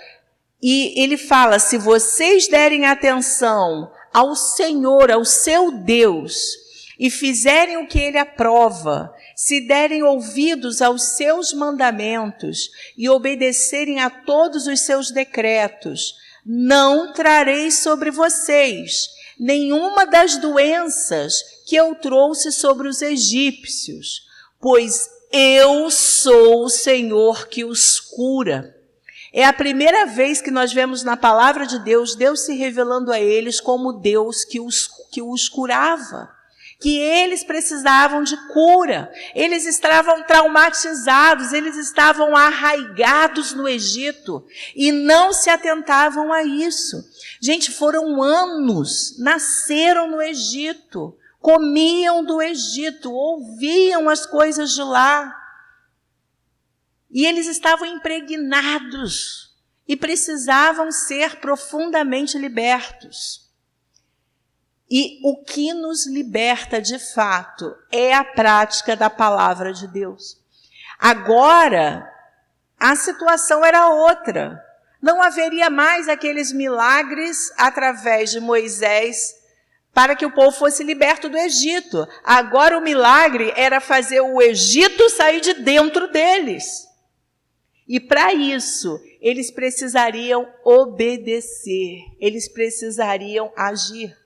S3: E ele fala: se vocês derem atenção ao Senhor, ao seu Deus, e fizerem o que ele aprova, se derem ouvidos aos seus mandamentos e obedecerem a todos os seus decretos, não trarei sobre vocês nenhuma das doenças que eu trouxe sobre os egípcios, pois eu sou o Senhor que os cura. É a primeira vez que nós vemos na palavra de Deus, Deus se revelando a eles como Deus que os curava. Que eles precisavam de cura, eles estavam traumatizados, eles estavam arraigados no Egito e não se atentavam a isso. Gente, foram anos, nasceram no Egito, comiam do Egito, ouviam as coisas de lá. E eles estavam impregnados e precisavam ser profundamente libertos. E o que nos liberta de fato é a prática da palavra de Deus. Agora, a situação era outra. Não haveria mais aqueles milagres através de Moisés para que o povo fosse liberto do Egito. Agora o milagre era fazer o Egito sair de dentro deles. E para isso, eles precisariam obedecer, eles precisariam agir.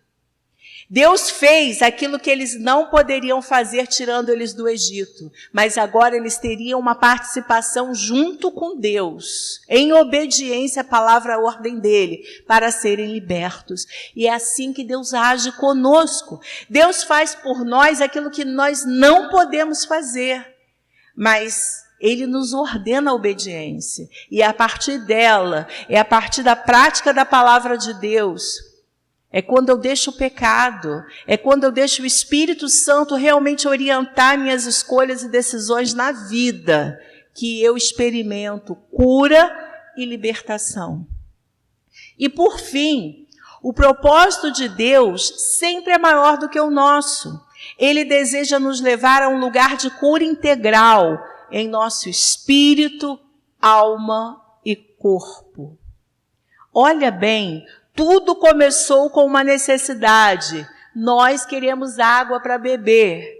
S3: Deus fez aquilo que eles não poderiam fazer tirando eles do Egito, mas agora eles teriam uma participação junto com Deus, em obediência à palavra, à ordem dele, para serem libertos. E é assim que Deus age conosco. Deus faz por nós aquilo que nós não podemos fazer, mas ele nos ordena a obediência. E a partir dela, é a partir da prática da palavra de Deus, é quando eu deixo o pecado, é quando eu deixo o Espírito Santo realmente orientar minhas escolhas e decisões na vida, que eu experimento cura e libertação. E por fim, o propósito de Deus sempre é maior do que o nosso. Ele deseja nos levar a um lugar de cura integral em nosso espírito, alma e corpo. Olha bem, tudo começou com uma necessidade. Nós queremos água para beber.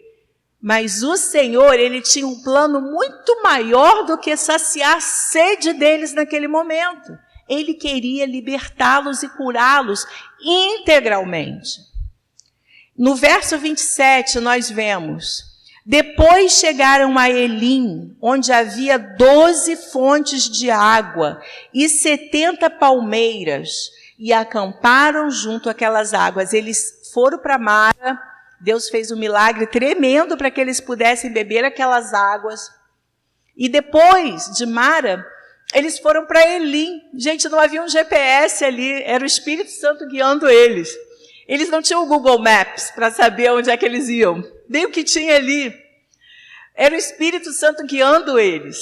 S3: Mas o Senhor, ele tinha um plano muito maior do que saciar a sede deles naquele momento. Ele queria libertá-los e curá-los integralmente. No verso 27, nós vemos: depois chegaram a Elim, onde havia 12 fontes de água e 70 palmeiras, e acamparam junto àquelas águas. Eles foram para Mara, Deus fez um milagre tremendo para que eles pudessem beber aquelas águas. E depois de Mara, eles foram para Elim. Gente, não havia um GPS ali, era o Espírito Santo guiando eles. Eles não tinham o Google Maps para saber onde é que eles iam, nem o que tinha ali. Era o Espírito Santo guiando eles.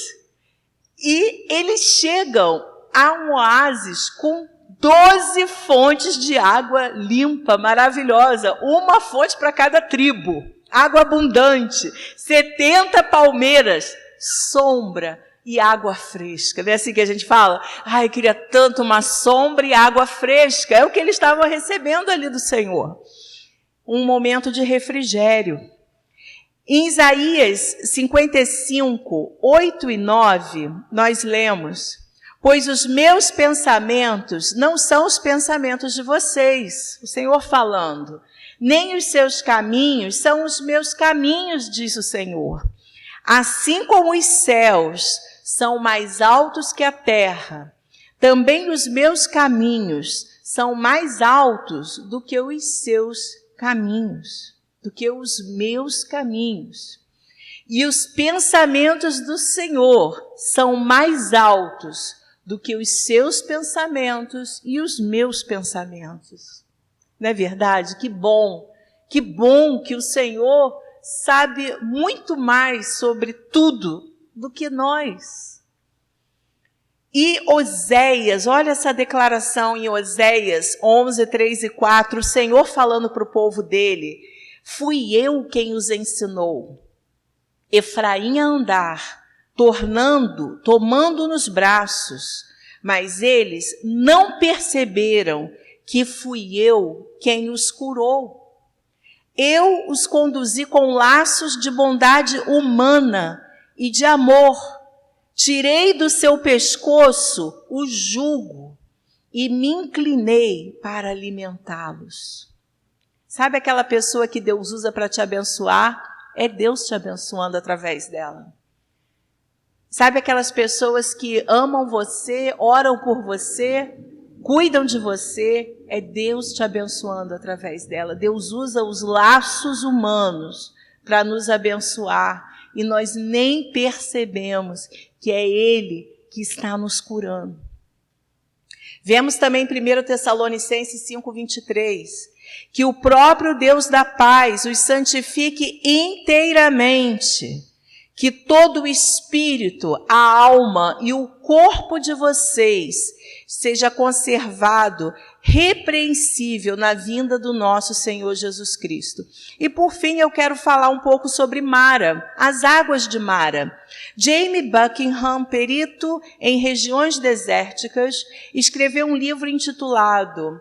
S3: E eles chegam a um oásis com 12 fontes de água limpa, maravilhosa, uma fonte para cada tribo, água abundante, 70 palmeiras, sombra e água fresca. Não é assim que a gente fala? Ai, queria tanto uma sombra e água fresca. É o que eles estavam recebendo ali do Senhor. Um momento de refrigério. Em Isaías 55, 8 e 9, nós lemos: pois os meus pensamentos não são os pensamentos de vocês, o Senhor falando, nem os seus caminhos são os meus caminhos, diz o Senhor. Assim como os céus são mais altos que a terra, também os meus caminhos são mais altos do que os seus caminhos, do que os meus caminhos. E os pensamentos do Senhor são mais altos do que os seus pensamentos e os meus pensamentos. Não é verdade? Que bom que o Senhor sabe muito mais sobre tudo do que nós. E Oséias, olha essa declaração em Oséias 11, 3 e 4, o Senhor falando para o povo dele: fui eu quem os ensinou Efraim a andar, tomando nos braços, mas eles não perceberam que fui eu quem os curou. Eu os conduzi com laços de bondade humana e de amor. Tirei do seu pescoço o jugo e me inclinei para alimentá-los. Sabe aquela pessoa que Deus usa para te abençoar? É Deus te abençoando através dela. Sabe aquelas pessoas que amam você, oram por você, cuidam de você? É Deus te abençoando através dela. Deus usa os laços humanos para nos abençoar e nós nem percebemos que é Ele que está nos curando. Vemos também em 1 Tessalonicenses 5:23, que o próprio Deus da paz os santifique inteiramente, que todo o espírito, a alma e o corpo de vocês seja conservado repreensível na vinda do nosso Senhor Jesus Cristo. E por fim eu quero falar um pouco sobre Mara, as águas de Mara. Jamie Buckingham, perito em regiões desérticas, escreveu um livro intitulado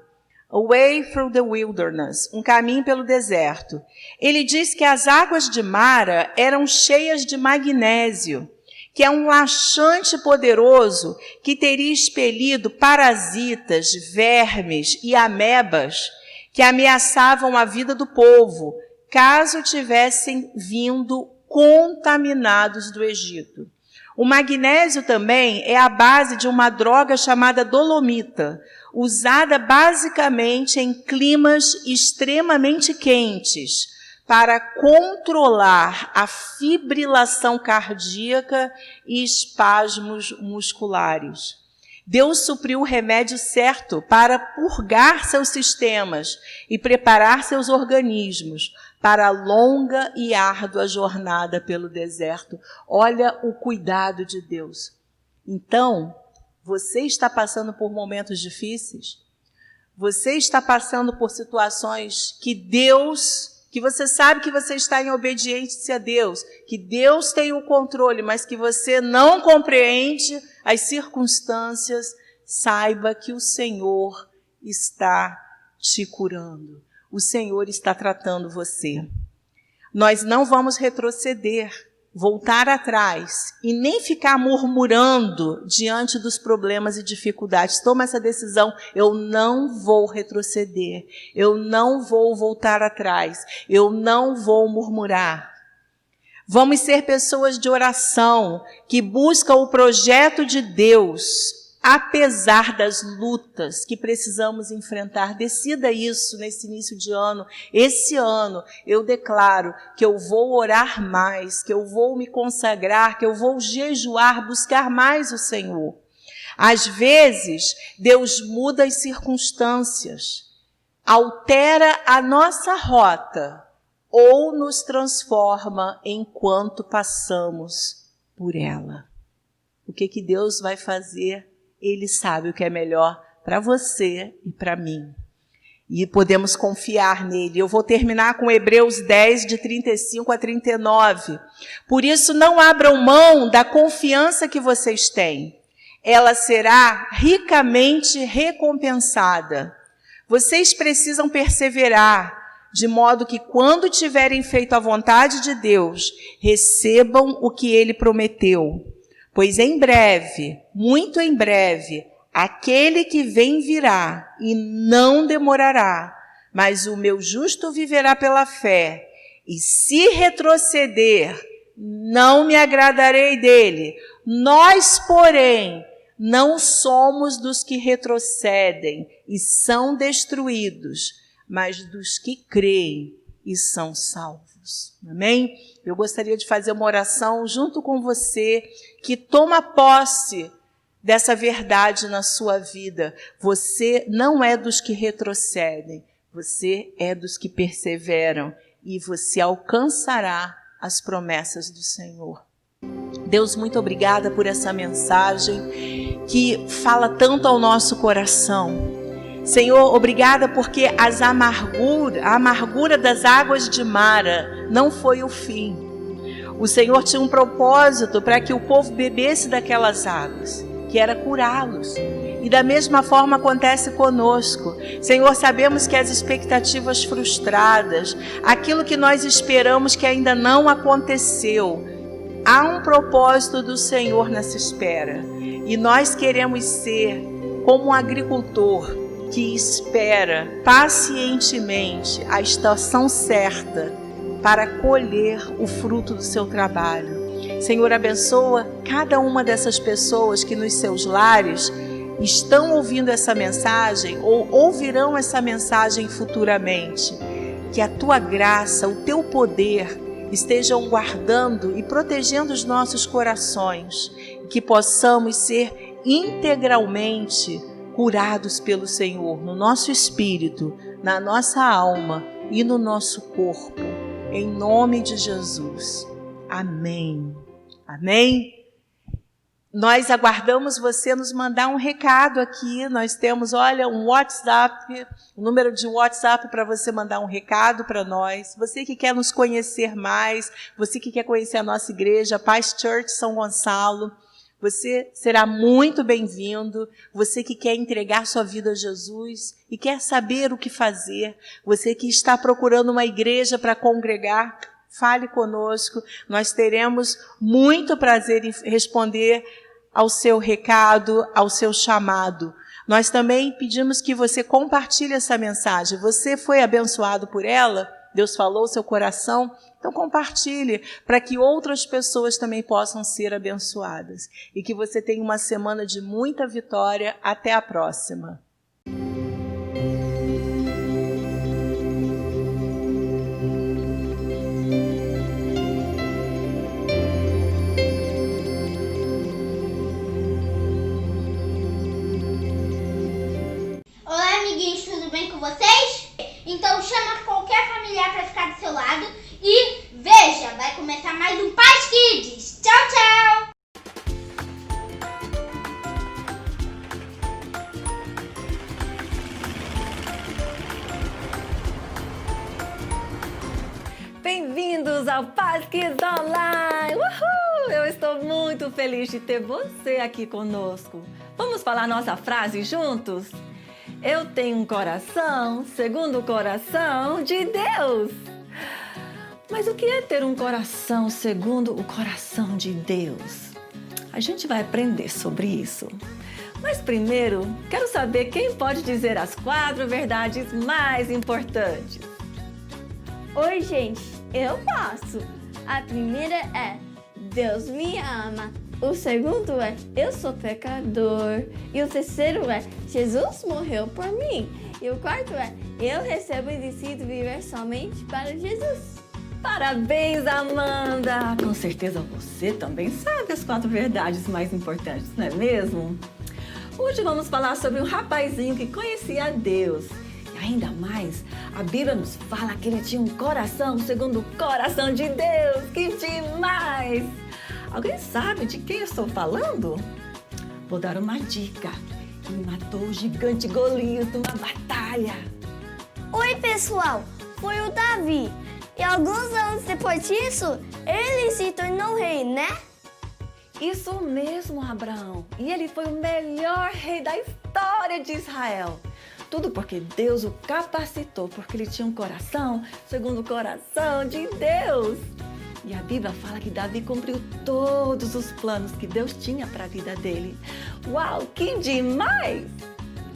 S3: A Way Through the Wilderness, um caminho pelo deserto. Ele diz que as águas de Mara eram cheias de magnésio, que é um laxante poderoso que teria expelido parasitas, vermes e amebas que ameaçavam a vida do povo, caso tivessem vindo contaminados do Egito. O magnésio também é a base de uma droga chamada dolomita, usada basicamente em climas extremamente quentes, para controlar a fibrilação cardíaca e espasmos musculares. Deus supriu o remédio certo para purgar seus sistemas e preparar seus organismos para a longa e árdua jornada pelo deserto. Olha o cuidado de Deus. Então, você está passando por momentos difíceis? Você está passando por situações que você sabe que você está em obediência a Deus, que Deus tem o controle, mas que você não compreende as circunstâncias, saiba que o Senhor está te curando. O Senhor está tratando você. Nós não vamos retroceder, voltar atrás e nem ficar murmurando diante dos problemas e dificuldades. Toma essa decisão, eu não vou retroceder, eu não vou voltar atrás, eu não vou murmurar. Vamos ser pessoas de oração, que buscam o projeto de Deus, apesar das lutas que precisamos enfrentar. Decida isso nesse início de ano. Esse ano eu declaro que eu vou orar mais, que eu vou me consagrar, que eu vou jejuar, buscar mais o Senhor. Às vezes, Deus muda as circunstâncias, altera a nossa rota ou nos transforma enquanto passamos por ela. O que Deus vai fazer? Ele sabe o que é melhor para você e para mim. E podemos confiar nele. Eu vou terminar com Hebreus 10, de 35 a 39. Por isso, não abram mão da confiança que vocês têm. Ela será ricamente recompensada. Vocês precisam perseverar, de modo que, quando tiverem feito a vontade de Deus, recebam o que ele prometeu. Pois em breve, muito em breve, aquele que vem virá e não demorará, mas o meu justo viverá pela fé. E se retroceder, não me agradarei dele. Nós, porém, não somos dos que retrocedem e são destruídos, mas dos que creem e são salvos. Amém? Eu gostaria de fazer uma oração junto com você, que toma posse dessa verdade na sua vida. Você não é dos que retrocedem, você é dos que perseveram e você alcançará as promessas do Senhor. Deus, muito obrigada por essa mensagem que fala tanto ao nosso coração. Senhor, obrigada porque a amargura das águas de Mara não foi o fim. O Senhor tinha um propósito para que o povo bebesse daquelas águas, que era curá-los. E da mesma forma acontece conosco. Senhor, sabemos que as expectativas frustradas, aquilo que nós esperamos que ainda não aconteceu, há um propósito do Senhor nessa espera. E nós queremos ser como um agricultor que espera pacientemente a estação certa para colher o fruto do seu trabalho. Senhor, abençoa cada uma dessas pessoas que nos seus lares estão ouvindo essa mensagem ou ouvirão essa mensagem futuramente. Que a tua graça, o teu poder estejam guardando e protegendo os nossos corações, e que possamos ser integralmente curados pelo Senhor, no nosso espírito, na nossa alma e no nosso corpo, em nome de Jesus. Amém. Amém? Nós aguardamos você nos mandar um recado aqui. Nós temos, um WhatsApp, um número de WhatsApp para você mandar um recado para nós. Você que quer nos conhecer mais, você que quer conhecer a nossa igreja, Paz Church São Gonçalo, você será muito bem-vindo. Você que quer entregar sua vida a Jesus e quer saber o que fazer, você que está procurando uma igreja para congregar, fale conosco. Nós teremos muito prazer em responder ao seu recado, ao seu chamado. Nós também pedimos que você compartilhe essa mensagem. Você foi abençoado por ela? Deus falou ao seu coração? Então compartilhe, para que outras pessoas também possam ser abençoadas. E que você tenha uma semana de muita vitória. Até a próxima.
S4: Olá, amiguinhos, tudo bem com vocês? Então chama qualquer familiar para ficar do seu lado e veja, vai começar mais um Paz Kids. Tchau, tchau!
S5: Bem-vindos ao Paz Kids Online! Uhul! Eu estou muito feliz de ter você aqui conosco. Vamos falar nossa frase juntos? Eu tenho um coração segundo o coração de Deus. Mas o que é ter um coração segundo o coração de Deus? A gente vai aprender sobre isso. Mas primeiro, quero saber quem pode dizer as 4 verdades mais importantes.
S6: Oi, gente, eu posso. A primeira é: Deus me ama. O segundo é: eu sou pecador. E o terceiro é: Jesus morreu por mim. E o quarto é: eu recebo e decido viver somente para Jesus.
S5: Parabéns, Amanda! Com certeza você também sabe as 4 verdades mais importantes, não é mesmo? Hoje vamos falar sobre um rapazinho que conhecia a Deus. E ainda mais, a Bíblia nos fala que ele tinha um coração segundo o coração de Deus. Que demais! Alguém sabe de quem eu estou falando? Vou dar uma dica. Ele matou o gigante Golias numa batalha.
S6: Oi, pessoal, foi o Davi. E alguns anos depois disso, ele se tornou rei, né?
S5: Isso mesmo, Abraão. E ele foi o melhor rei da história de Israel. Tudo porque Deus o capacitou, porque ele tinha um coração segundo o coração de Deus. E a Bíblia fala que Davi cumpriu todos os planos que Deus tinha para a vida dele. Uau, que demais!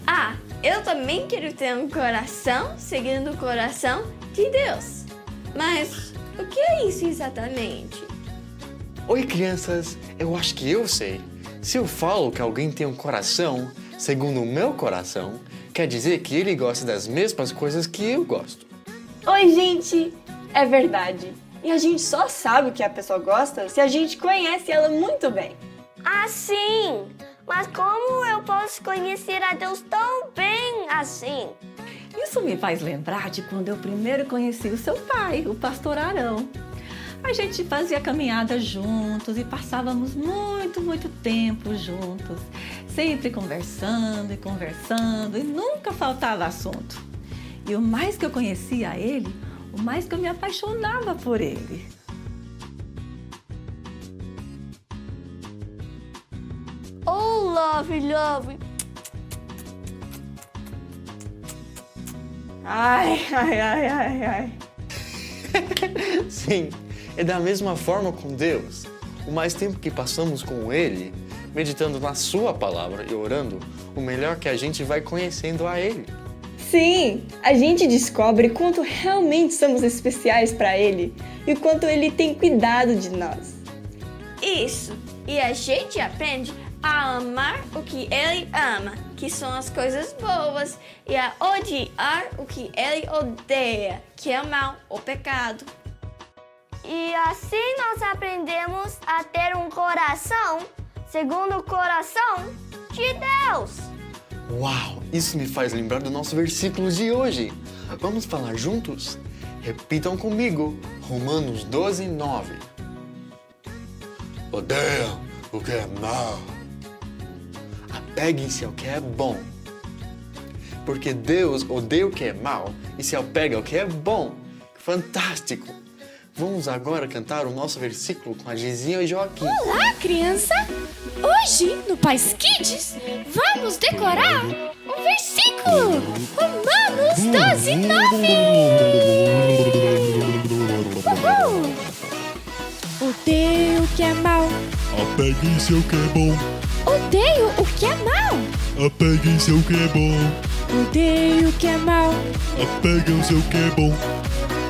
S6: Ah, eu também quero ter um coração seguindo o coração de Deus. Mas o que é isso exatamente?
S7: Oi, crianças! Eu acho que eu sei. Se eu falo que alguém tem um coração segundo o meu coração, quer dizer que ele gosta das mesmas coisas que eu gosto.
S8: Oi, gente! É verdade. E a gente só sabe o que a pessoa gosta se a gente conhece ela muito bem.
S6: Ah, sim! Mas como eu posso conhecer a Deus tão bem assim?
S5: Isso me faz lembrar de quando eu primeiro conheci o seu pai, o pastor Arão. A gente fazia caminhada juntos e passávamos muito tempo juntos, sempre conversando e nunca faltava assunto. E o mais que eu conhecia ele, o mais que eu me apaixonava por ele.
S6: Oh, love!
S8: Ai.
S7: Sim, é da mesma forma com Deus. O mais tempo que passamos com Ele, meditando na Sua palavra e orando, o melhor que a gente vai conhecendo a Ele.
S8: Sim, a gente descobre quanto realmente somos especiais para Ele e o quanto Ele tem cuidado de nós.
S6: Isso! E a gente aprende a amar o que Ele ama, que são as coisas boas, e a odiar o que Ele odeia, que é o mal, o pecado. E assim nós aprendemos a ter um coração segundo o coração de Deus.
S7: Uau, isso me faz lembrar do nosso versículo de hoje. Vamos falar juntos? Repitam comigo, Romanos 12:9. Odeiam o que é mal. Apeguem-se ao que é bom. Porque Deus odeia o que é mal e se apega ao que é bom. Fantástico! Vamos agora cantar o nosso versículo com a Gizinha e Joaquim.
S9: Olá, criança! Hoje, no Paz Kids, vamos decorar um versículo! Romanos 12:9! Uhul! Odeia o que é mal.
S10: Apegue-se ao que é bom.
S9: que é mal.
S10: Apeguem-se ao que é bom.
S9: Odeio o que é mal.
S10: Apeguem-se ao que é bom.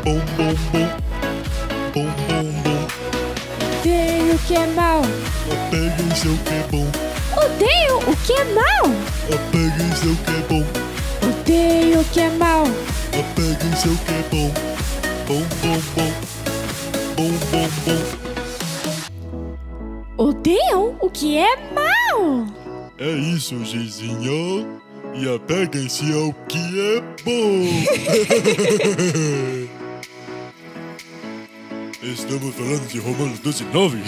S10: Bom, bom, bom. Bom, bom, bom.
S9: Odeio o que é mal.
S10: Apeguem-se ao que é bom.
S9: Odeio o que é mal.
S10: Apeguem-se ao que é bom.
S9: Odeio o que é mal.
S10: Apeguem-se ao que é bom. Bom, bom, bom. Bom, bom, bom.
S9: Odeiam o que é mal.
S10: É isso, Gizinha. E apeguem-se ao que é bom. Estamos falando de Romanos 12:9.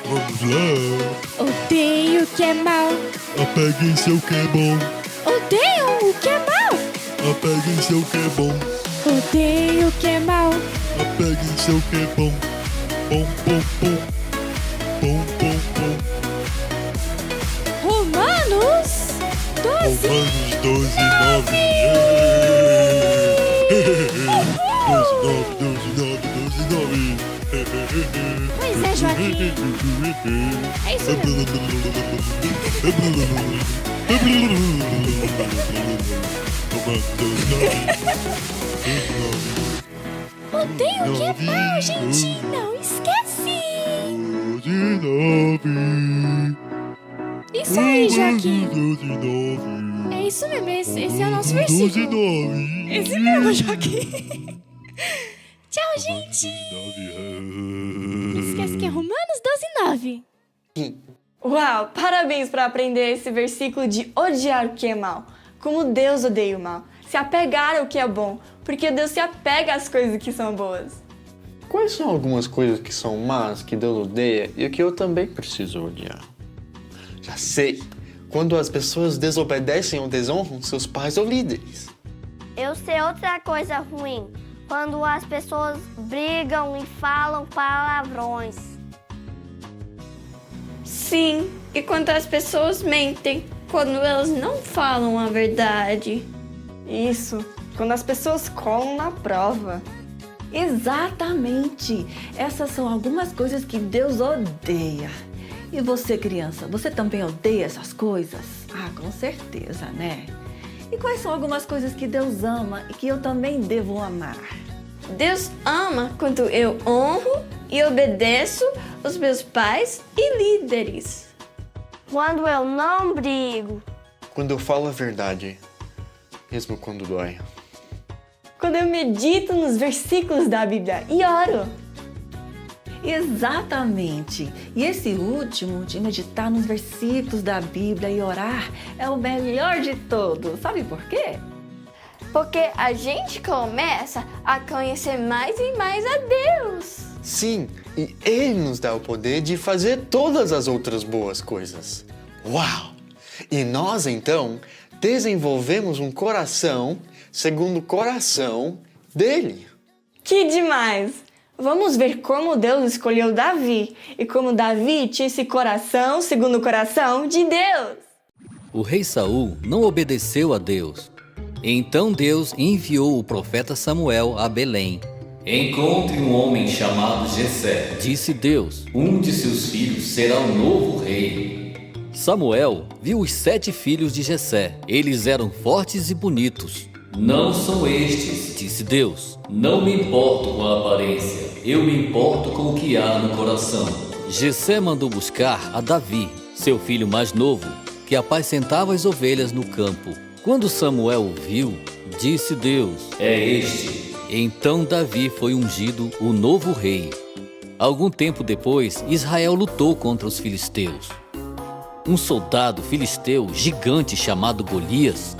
S10: Vamos lá.
S9: Odeio o que é mal.
S10: Apeguem-se ao que é bom.
S9: Odeiam o que é mal.
S10: Apeguem-se ao que é bom.
S9: Odeio o que é mal.
S10: Apeguem-se ao que é bom. Bom, bom, bom. Bom, bom, bom.
S9: Romanos 12.
S10: Romanos 12:9. 12:9.
S9: Pois é, Joaquim. É isso mesmo. Odeio o que é mal, gente. Não esquece. Isso aí, Joaquim. É isso mesmo. Esse é o nosso versículo. Esse mesmo, Joaquim. Tchau, gente. Não esquece que é Romanos 12:9.
S8: Uau, parabéns por aprender esse versículo de odiar o que é mal. Como Deus odeia o mal. Se apegar ao que é bom, porque Deus se apega às coisas que são boas.
S7: Quais são algumas coisas que são más, que Deus odeia e que eu também preciso odiar? Já sei! Quando as pessoas desobedecem ou desonram seus pais ou líderes.
S4: Eu sei outra coisa ruim. Quando as pessoas brigam e falam palavrões.
S6: Sim, e quando as pessoas mentem, quando elas não falam a verdade.
S8: Isso, quando as pessoas colam na prova.
S5: Exatamente! Essas são algumas coisas que Deus odeia. E você, criança, você também odeia essas coisas? Ah, com certeza, né? E quais são algumas coisas que Deus ama e que eu também devo amar?
S6: Deus ama quando eu honro e obedeço os meus pais e líderes.
S4: Quando eu não brigo.
S7: Quando eu falo a verdade, mesmo quando dói.
S8: Quando eu medito nos versículos da Bíblia e oro.
S5: Exatamente! E esse último, de meditar nos versículos da Bíblia e orar, é o melhor de todos. Sabe por quê?
S6: Porque a gente começa a conhecer mais e mais a Deus.
S7: Sim, e Ele nos dá o poder de fazer todas as outras boas coisas. Uau! E nós, então, desenvolvemos um coração segundo o coração dele.
S8: Que demais! Vamos ver como Deus escolheu Davi e como Davi tinha esse coração segundo o coração de Deus.
S11: O rei Saul não obedeceu a Deus. Então Deus enviou o profeta Samuel a Belém.
S12: Encontre um homem chamado Jessé,
S11: disse Deus.
S12: Um de seus filhos será o novo rei.
S11: Samuel viu os 7 filhos de Jessé. Eles eram fortes e bonitos.
S12: Não são estes,
S11: disse Deus.
S12: Não me importo com a aparência, eu me importo com o que há no coração.
S11: Jessé mandou buscar a Davi, seu filho mais novo, que apacentava as ovelhas no campo. Quando Samuel o viu, disse Deus:
S12: é este.
S11: Então Davi foi ungido o novo rei. Algum tempo depois, Israel lutou contra os filisteus. Um soldado filisteu gigante chamado Golias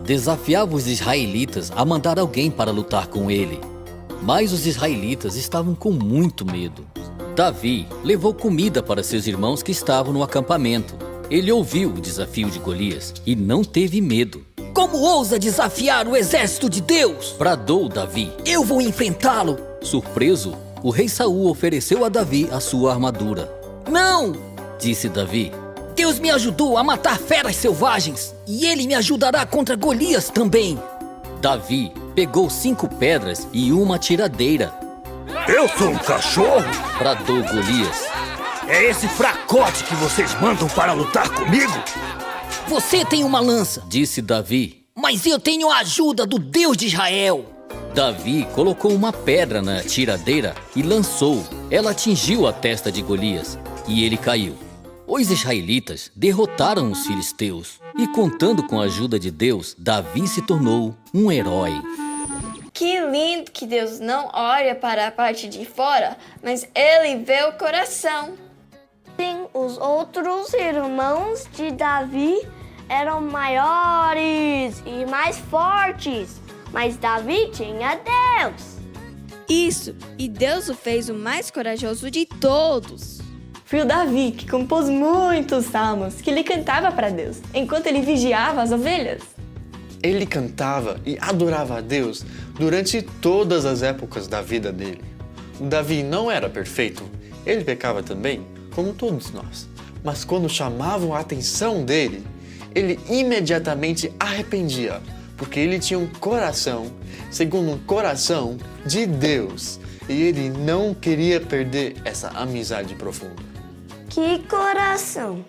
S11: desafiava os israelitas a mandar alguém para lutar com ele. Mas os israelitas estavam com muito medo. Davi levou comida para seus irmãos que estavam no acampamento. Ele ouviu o desafio de Golias e não teve medo.
S13: Como ousa desafiar o exército de Deus?
S11: Bradou Davi.
S13: Eu vou enfrentá-lo.
S11: Surpreso, o rei Saul ofereceu a Davi a sua armadura.
S13: Não!
S11: Disse Davi.
S13: Deus me ajudou a matar feras selvagens e ele me ajudará contra Golias também.
S11: Davi pegou 5 pedras e uma tiradeira.
S14: Eu sou um cachorro?
S11: Bradou Golias.
S14: É esse fracote que vocês mandam para lutar comigo?
S13: Você tem uma lança,
S11: disse Davi.
S13: mas eu tenho a ajuda do Deus de Israel.
S11: Davi colocou uma pedra na tiradeira e lançou. Ela atingiu a testa de Golias e ele caiu. Os israelitas derrotaram os filisteus e, contando com a ajuda de Deus, Davi se tornou um herói.
S6: Que lindo que Deus não olha para a parte de fora, mas Ele vê o coração.
S15: Sim, os outros irmãos de Davi eram maiores e mais fortes, mas Davi tinha Deus.
S8: Isso, e Deus o fez o mais corajoso de todos. Foi o Davi que compôs muitos salmos que ele cantava para Deus, enquanto ele vigiava as ovelhas.
S7: Ele cantava e adorava a Deus durante todas as épocas da vida dele. O Davi não era perfeito, ele pecava também, como todos nós. Mas quando chamavam a atenção dele, ele imediatamente arrependia, porque ele tinha um coração, segundo um coração de Deus, e ele não queria perder essa amizade profunda.
S15: Que coração!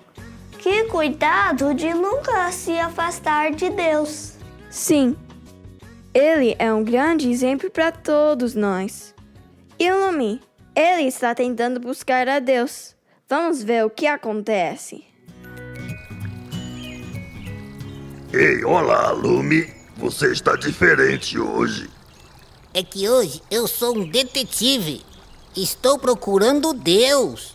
S15: Que cuidado de nunca se afastar de Deus!
S8: Sim, ele é um grande exemplo para todos nós. E Lumi, ele está tentando buscar a Deus. Vamos ver o que acontece.
S14: Ei, olá, Lumi. Você está diferente hoje.
S16: É que hoje eu sou um detetive. Estou procurando Deus.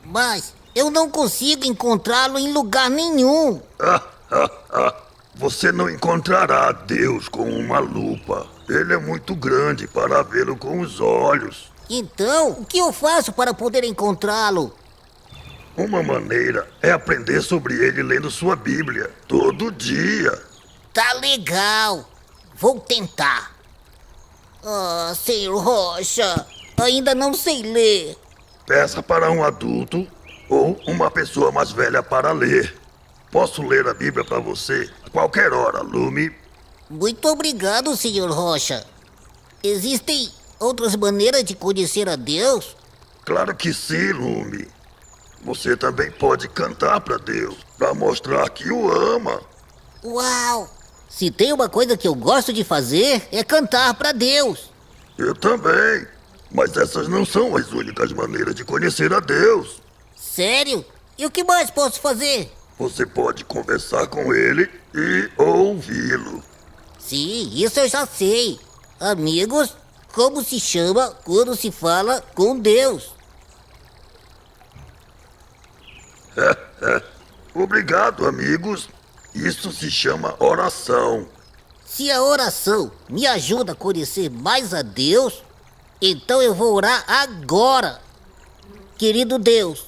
S16: Mas eu não consigo encontrá-lo em lugar nenhum.
S14: Você não encontrará Deus com uma lupa. Ele é muito grande para vê-lo com os olhos.
S16: Então, o que eu faço para poder encontrá-lo?
S14: Uma maneira é aprender sobre ele lendo sua Bíblia todo dia.
S16: Tá legal. Vou tentar. Ah, senhor Rocha, ainda não sei ler.
S14: Peça para um adulto ou uma pessoa mais velha para ler. Posso ler a Bíblia para você a qualquer hora, Lumi.
S16: Muito obrigado, senhor Rocha. Existem outras maneiras de conhecer a Deus?
S14: Claro que sim, Lumi. Você também pode cantar para Deus, para mostrar que o ama.
S16: Uau! Se tem uma coisa que eu gosto de fazer, é cantar para Deus.
S14: Eu também. Mas essas não são as únicas maneiras de conhecer a Deus.
S16: Sério? E o que mais posso fazer?
S14: Você pode conversar com ele e ouvi-lo.
S16: Sim, isso eu já sei. Amigos, como se chama quando se fala com Deus?
S14: Obrigado, amigos. Isso se chama oração.
S16: Se a oração me ajuda a conhecer mais a Deus, então eu vou orar agora. Querido Deus,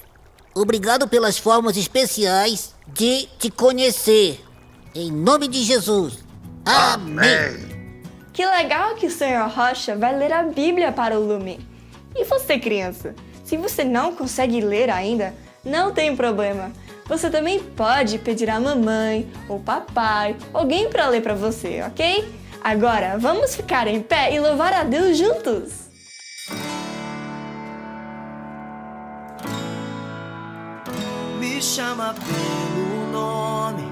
S16: obrigado pelas formas especiais de te conhecer. Em nome de Jesus. Amém.
S8: Que legal que o senhor Rocha vai ler a Bíblia para o Lumi. E você, criança? Se você não consegue ler ainda, não tem problema. Você também pode pedir a mamãe, ou papai, alguém para ler para você, ok? Agora, vamos ficar em pé e louvar a Deus juntos.
S17: Me chama pelo nome,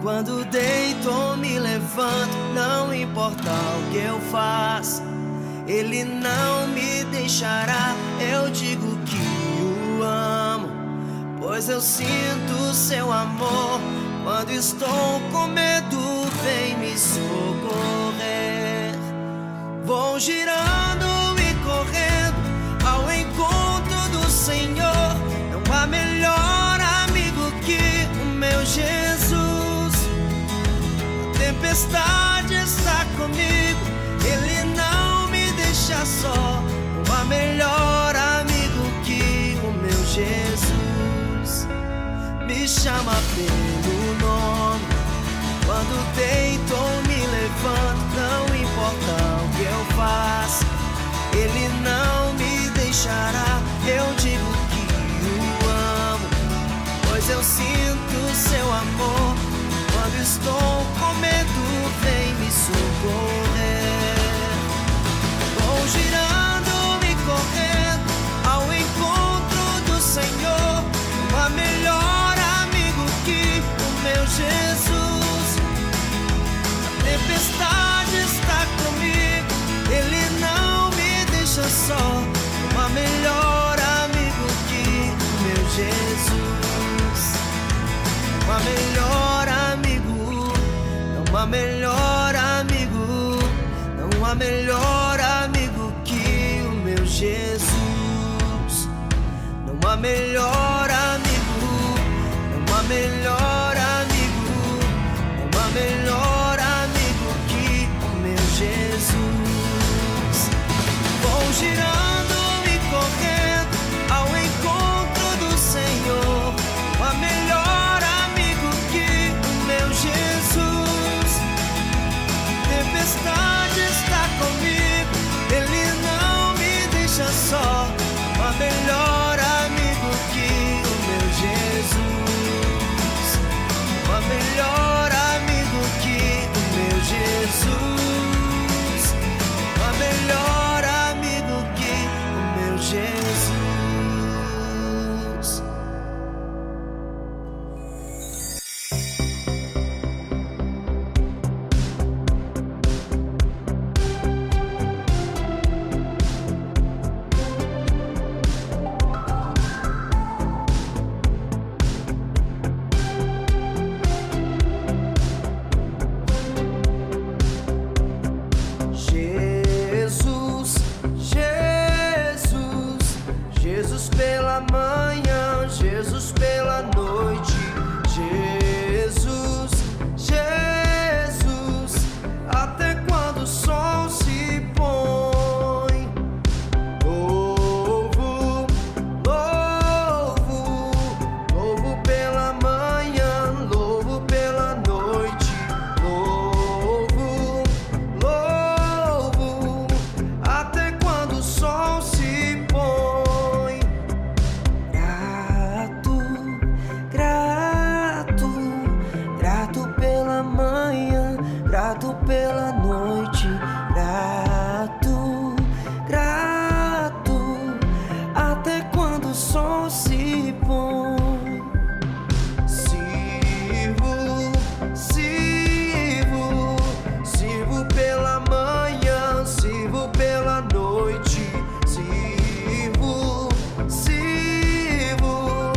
S17: quando deito ou me levanto, não importa o que eu faço, Ele não me deixará. Eu digo que o amo, pois eu sinto seu amor. Quando estou com medo, vem me socorrer. Vou girando e correndo ao encontro do Senhor. Não há melhor amigo que o meu Jesus. A tempestade está comigo, Ele não me deixa só. Não há melhor amigo que o meu Jesus. Me chama pelo nome, quando deito ou me levanto, não importa o que eu faço, Ele não me deixará. Eu digo que o amo, pois eu sinto seu amor. Quando estou com medo, vem me socorrer. Vou girando e melhor amigo, não há melhor amigo que o meu Jesus. Não há melhor amigo, não há melhor amigo, não há melhor amigo que o meu Jesus. Vou girando e correndo ao encontro do Senhor. Não há melhor amigo que o meu Jesus. Tempestade está comigo, Ele não me deixa só. Não há melhor amigo que o meu Jesus. Não há melhor amigo que o meu Jesus. Não há melhor amigo que o meu Jesus. Jesus, Jesus, Jesus pela manhã, Jesus pela noite, Jesus, Jesus, até quando o sol se põe. Louvo, louvo, louvo pela manhã, louvo pela noite, louvo, louvo, até quando o sol se põe. Grato, grato, grato pela manhã, grato pela noite, grato, grato, até quando o sol se põe. Sirvo, sirvo, sirvo pela manhã, sirvo pela noite, sirvo, sirvo,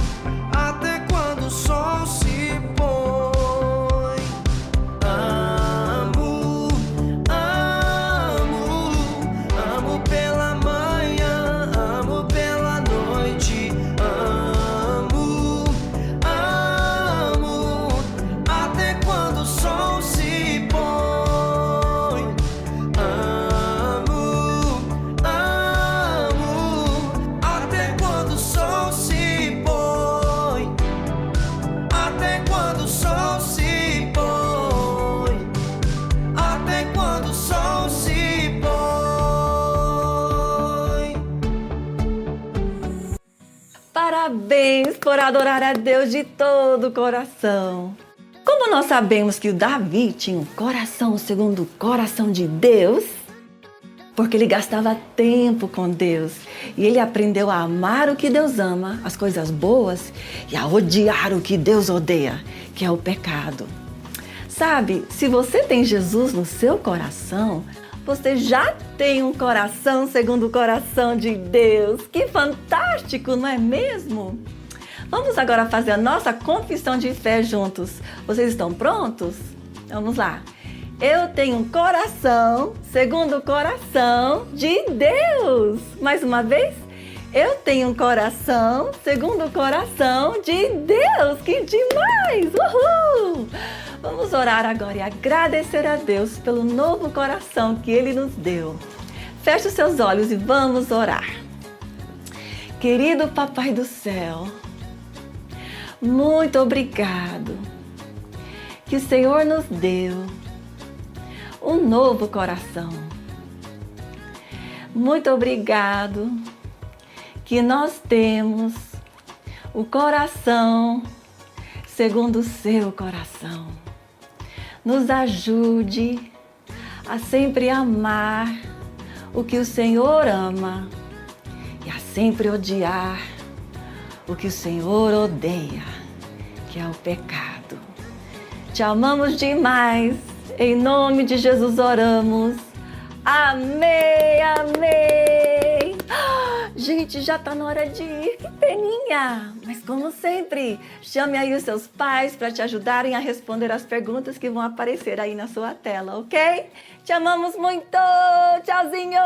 S17: até quando o sol se põe. Amo, amo, amo pela manhã, amo pela noite, amo, amo, até quando o sol se põe. Amo, amo, até quando o sol se põe. Até quando o sol se põe. Até quando o sol se põe.
S5: Parabéns por adorar a Deus de todo o coração. Como nós sabemos que o Davi tinha um coração segundo o coração de Deus? Porque ele gastava tempo com Deus e ele aprendeu a amar o que Deus ama, as coisas boas, e a odiar o que Deus odeia, que é o pecado. Sabe, se você tem Jesus no seu coração, você já tem um coração segundo o coração de Deus. Que fantástico, não é mesmo? Vamos agora fazer a nossa confissão de fé juntos. Vocês estão prontos? Vamos lá. Eu tenho um coração segundo o coração de Deus. Mais uma vez. Eu tenho um coração segundo o coração de Deus. Que demais! Uhul! Vamos orar agora e agradecer a Deus pelo novo coração que Ele nos deu. Feche os seus olhos e vamos orar. Querido Papai do Céu, muito obrigado que o Senhor nos deu um novo coração. Muito obrigado que nós temos o coração segundo o seu coração. Nos ajude a sempre amar o que o Senhor ama e a sempre odiar o que o Senhor odeia, que é o pecado. Te amamos demais. Em nome de Jesus oramos. Amém, amém. Gente, já tá na hora de ir, que peninha! Mas como sempre, chame aí os seus pais para te ajudarem a responder as perguntas que vão aparecer aí na sua tela, ok? Te amamos muito! Tchauzinho!